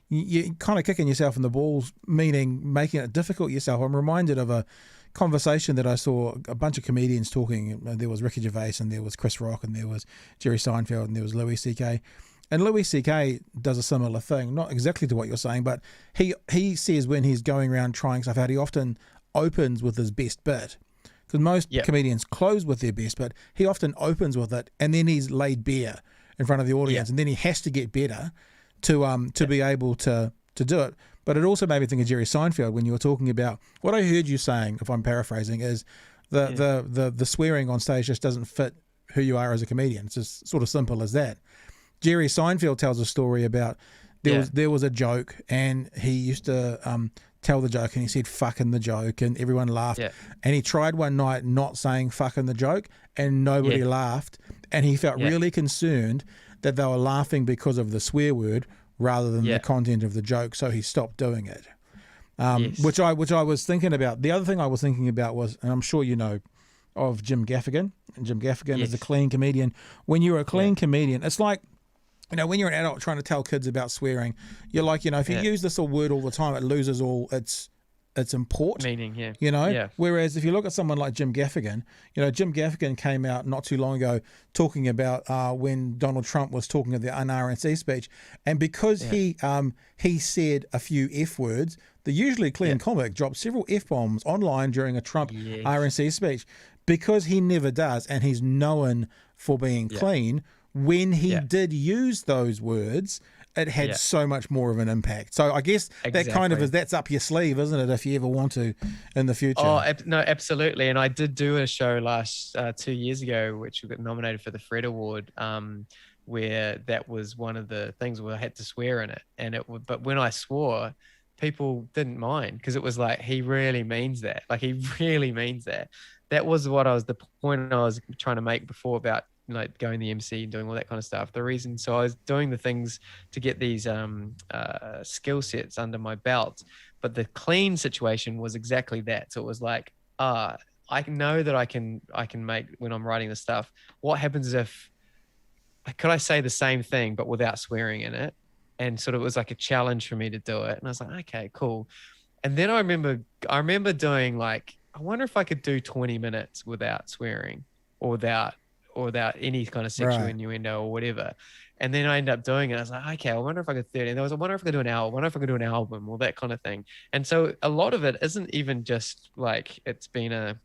[SPEAKER 2] you kind of kicking yourself in the balls, meaning making it difficult yourself. I'm reminded of a conversation that I saw a bunch of comedians talking. There was Ricky Gervais, and there was Chris Rock, and there was Jerry Seinfeld, and there was Louis C.K. And Louis C.K. does a similar thing, not exactly to what you're saying, but he says when he's going around trying stuff out, he often opens with his best bit. Because most comedians close with their best, but he often opens with it, and then he's laid bare in front of the audience, and then he has to get better to be able to do it. But it also made me think of Jerry Seinfeld when you were talking about what I heard you saying, if I'm paraphrasing, is the swearing on stage just doesn't fit who you are as a comedian. It's just sort of simple as that. Jerry Seinfeld tells a story about there was a joke, and he used to tell the joke, and he said fuck in the joke, and everyone laughed. And he tried one night not saying fuck in the joke, and nobody laughed, and he felt really concerned that they were laughing because of the swear word rather than the content of the joke, so he stopped doing it. Which I was thinking about. The other thing I was thinking about was, and I'm sure you know of Jim Gaffigan, and Jim Gaffigan is a clean comedian. When you're a clean comedian, it's like, when you're an adult trying to tell kids about swearing, you're like, if you use this word all the time, it loses all its import.
[SPEAKER 3] Meaning,
[SPEAKER 2] Whereas if you look at someone like Jim Gaffigan, Jim Gaffigan came out not too long ago talking about when Donald Trump was talking at the RNC speech, and because he said a few F words, the usually clean comic dropped several F bombs online during a Trump RNC speech, because he never does, and he's known for being clean. When he did use those words, it had so much more of an impact. So I guess that kind of that's up your sleeve, isn't it, if you ever want to in the future?
[SPEAKER 3] Oh, no, absolutely. And I did do a show last 2 years ago, which got nominated for the Fred Award, where that was one of the things where I had to swear in it. But when I swore, people didn't mind, because it was like, he really means that. Like, he really means that. That was the point I was trying to make before about like going the MC and doing all that kind of stuff. The reason, so I was doing the things to get these skill sets under my belt, but the clean situation was exactly that. So it was like, I know that I can make, when I'm writing the stuff, what happens if, could I say the same thing but without swearing in it? And sort of it was like a challenge for me to do it. And I was like, okay, cool. And then I remember doing like, I wonder if I could do 20 minutes without swearing or without any kind of sexual innuendo or whatever. And then I ended up doing it. I was like, okay, I wonder if I could 30. And I wonder if I could do an hour. I wonder if I could do an album or that kind of thing. And so a lot of it isn't even just like, it's been a,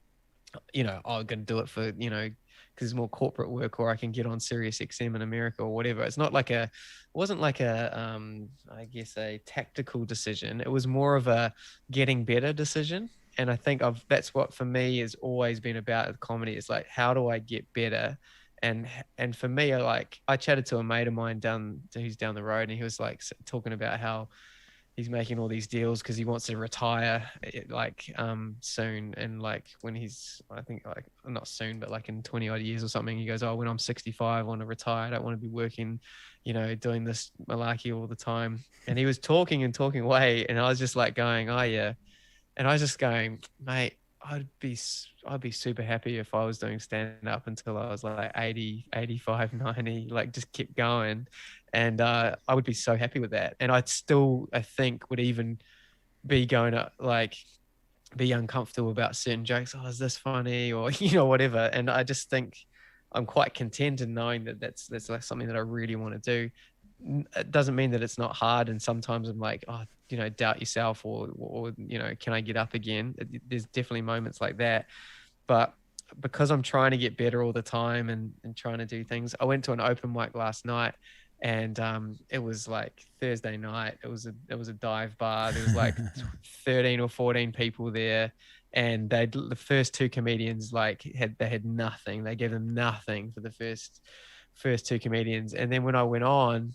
[SPEAKER 3] I'm going to do it for, because it's more corporate work, or I can get on Sirius XM in America or whatever. It's not like it wasn't like a, I guess, a tactical decision. It was more of a getting better decision. And I think that's what for me has always been about comedy, is like, how do I get better? And for me, I chatted to a mate of mine who's down the road, and he was like talking about how he's making all these deals because he wants to retire soon. And like when he's, I think like not soon, but like in 20 odd years or something, he goes, oh, when I'm 65, I want to retire. I don't want to be working, doing this malarkey all the time. And he was talking away, and I was just like going, oh yeah. And I was just going, mate, I'd be super happy if I was doing stand up until I was like 80, 85, 90, like just keep going. And I would be so happy with that. And I think would even be going to like be uncomfortable about certain jokes. Oh, is this funny? Or, whatever. And I just think I'm quite content in knowing that that's like something that I really want to do. It doesn't mean that it's not hard. And sometimes I'm like, oh, doubt yourself, or can I get up again? There's definitely moments like that. But because I'm trying to get better all the time and trying to do things, I went to an open mic last night, and it was like Thursday night. It was a dive bar. There was like 13 or 14 people there, and the first two comedians they had nothing. They gave them nothing for the first two comedians, and then when I went on,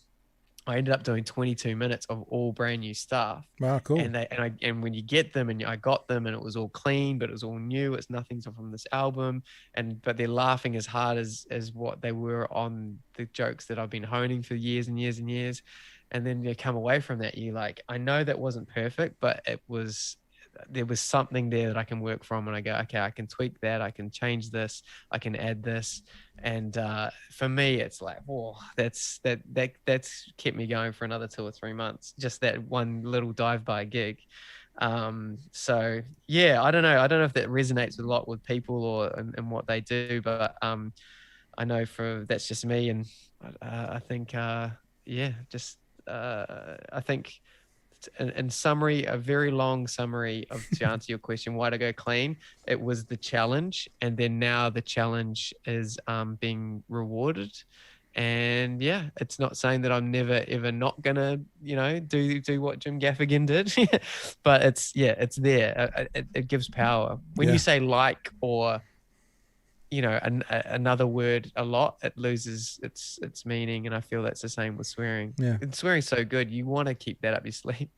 [SPEAKER 3] I ended up doing 22 minutes of all brand new stuff.
[SPEAKER 2] Wow, cool.
[SPEAKER 3] And when you get them, and I got them, and it was all clean, but it was all new. It's nothing from this album, but they're laughing as hard as what they were on the jokes that I've been honing for years and years and years. And then you come away from that, I know that wasn't perfect, but there was something there that I can work from, and I go, okay, I can tweak that, I can change this, I can add this. And for me, it's like, whoa, that's kept me going for another 2 or 3 months, just that one little dive bar gig. So yeah, I don't know if that resonates a lot with people and what they do, but I know that's just me. And I think I think in summary, a very long summary to answer your question, why to go clean, it was the challenge, and then now the challenge is being rewarded. And yeah, it's not saying that I'm never ever not gonna do what Jim Gaffigan did, but it's there. It gives power when you say or another word a lot, it loses its meaning. And I feel that's the same with swearing. Yeah, and swearing's so good, you want to keep that up your sleeve.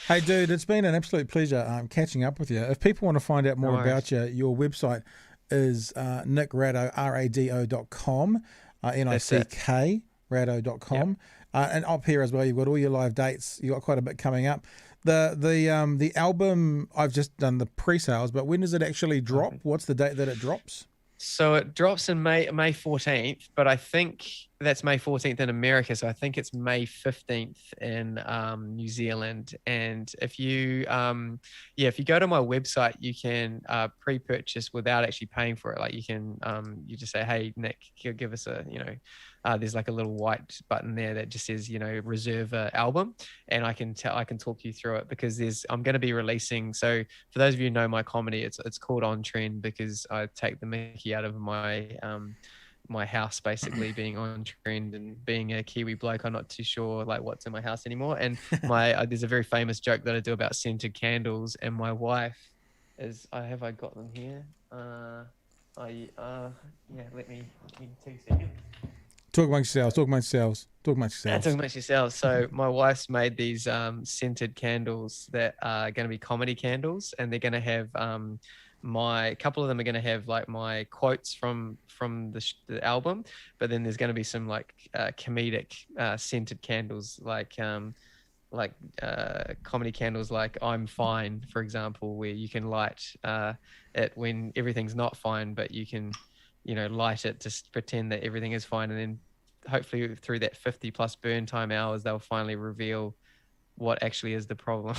[SPEAKER 2] Hey dude, it's been an absolute pleasure catching up with you. If people want to find out more about you, your website is Nick Rado, rado.com, NICK rado.com. And up here as well, you've got all your live dates. You've got quite a bit coming up. The album, I've just done the pre-sales, but when does it actually drop? What's the date that it drops?
[SPEAKER 3] So it drops in May 14th, but I think that's May 14th in America. So I think it's May 15th in New Zealand. And if you go to my website, you can pre-purchase without actually paying for it. Like you can, you just say, hey, Nick, give us there's like a little white button there that just says, reserve an album. And I can talk you through it, because I'm going to be releasing. So for those of you who know my comedy, it's called On Trend, because I take the mickey out of my house basically being on trend, and being a Kiwi bloke, I'm not too sure like what's in my house anymore. And there's a very famous joke that I do about scented candles, and my wife is, I got them here. Let me give me 2 seconds.
[SPEAKER 2] Talk amongst yourselves. Talk amongst yourselves. Talk amongst yourselves.
[SPEAKER 3] Talk amongst yourselves. So my wife's made these scented candles that are going to be comedy candles, and they're going to have a couple of them are going to have like my quotes from the album, but then there's going to be some like comedic scented candles, like comedy candles, like I'm Fine, for example, where you can light it when everything's not fine, but you can, light it to pretend that everything is fine, and then hopefully through that 50 plus burn time hours, they'll finally reveal what actually is the problem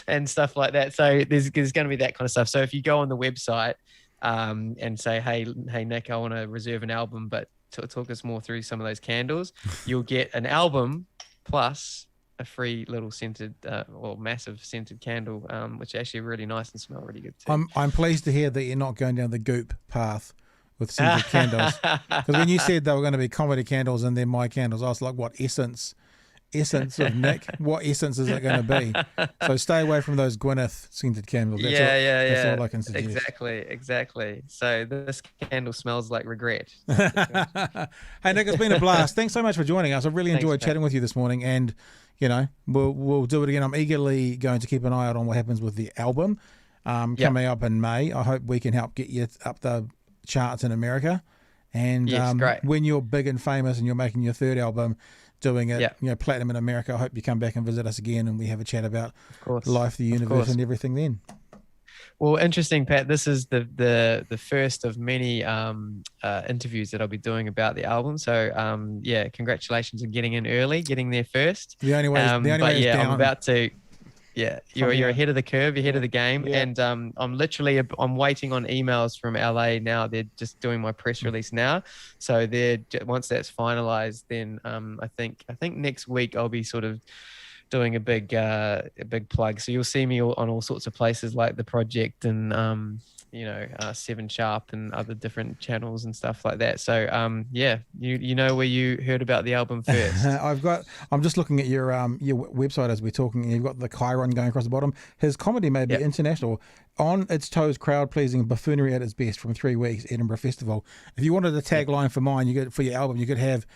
[SPEAKER 3] and stuff like that. So there's going to be that kind of stuff. So if you go on the website and say, hey Nick, I want to reserve an album, but talk us more through some of those candles, you'll get an album plus a free little scented or massive scented candle, which are actually really nice and smell really good too.
[SPEAKER 2] I'm pleased to hear that you're not going down the goop path with scented candles, because when you said they were going to be comedy candles and then my candles, I was like, what essence of Nick? What essence is it going to be? So stay away from those Gwyneth scented candles. That's all I can suggest.
[SPEAKER 3] Exactly. So this candle smells like regret.
[SPEAKER 2] Hey Nick, it's been a blast. Thanks so much for joining us. I really enjoyed chatting with you this morning, and we'll do it again. I'm eagerly going to keep an eye out on what happens with the album coming up in May. I hope we can help get you up the charts in America, and
[SPEAKER 3] great.
[SPEAKER 2] When you're big and famous and you're making your third album, doing it platinum in America, I hope you come back and visit us again and we have a chat about life, the universe, and everything then.
[SPEAKER 3] Well, interesting, Pat. This is the first of many interviews that I'll be doing about the album. So congratulations on getting in early, getting there first.
[SPEAKER 2] The only way is down.
[SPEAKER 3] I'm about to. Yeah, you're ahead of the curve, you're ahead of the game, and I'm waiting on emails from LA now. They're just doing my press release now, so once that's finalized, then I think next week I'll be sort of doing a big plug. So you'll see me on all sorts of places like The Project and 7 Sharp and other different channels and stuff like that. So you know where you heard about the album first.
[SPEAKER 2] I'm just looking at your website as we're talking, and you've got the Chiron going across the bottom. His comedy may be international. On its toes, crowd pleasing, buffoonery at its best, from 3 weeks, Edinburgh Festival. If you wanted a tagline for mine, for your album, you could have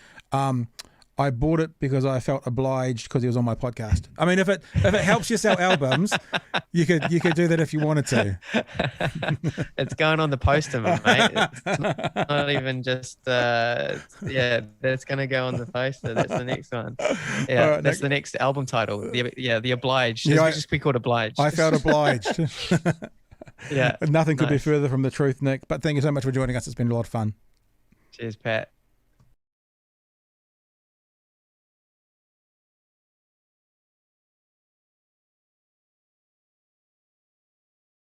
[SPEAKER 2] I bought it because I felt obliged because he was on my podcast. I mean, if it helps you sell albums, you could do that if you wanted to.
[SPEAKER 3] It's going on the poster, mate. It's not even just that's going to go on the poster. That's the next one. Yeah, right, that's the next album title. The Obliged. It just be called Obliged.
[SPEAKER 2] I felt obliged.
[SPEAKER 3] Yeah,
[SPEAKER 2] nothing could be further from the truth, Nick. But thank you so much for joining us. It's been a lot of fun.
[SPEAKER 3] Cheers, Pat.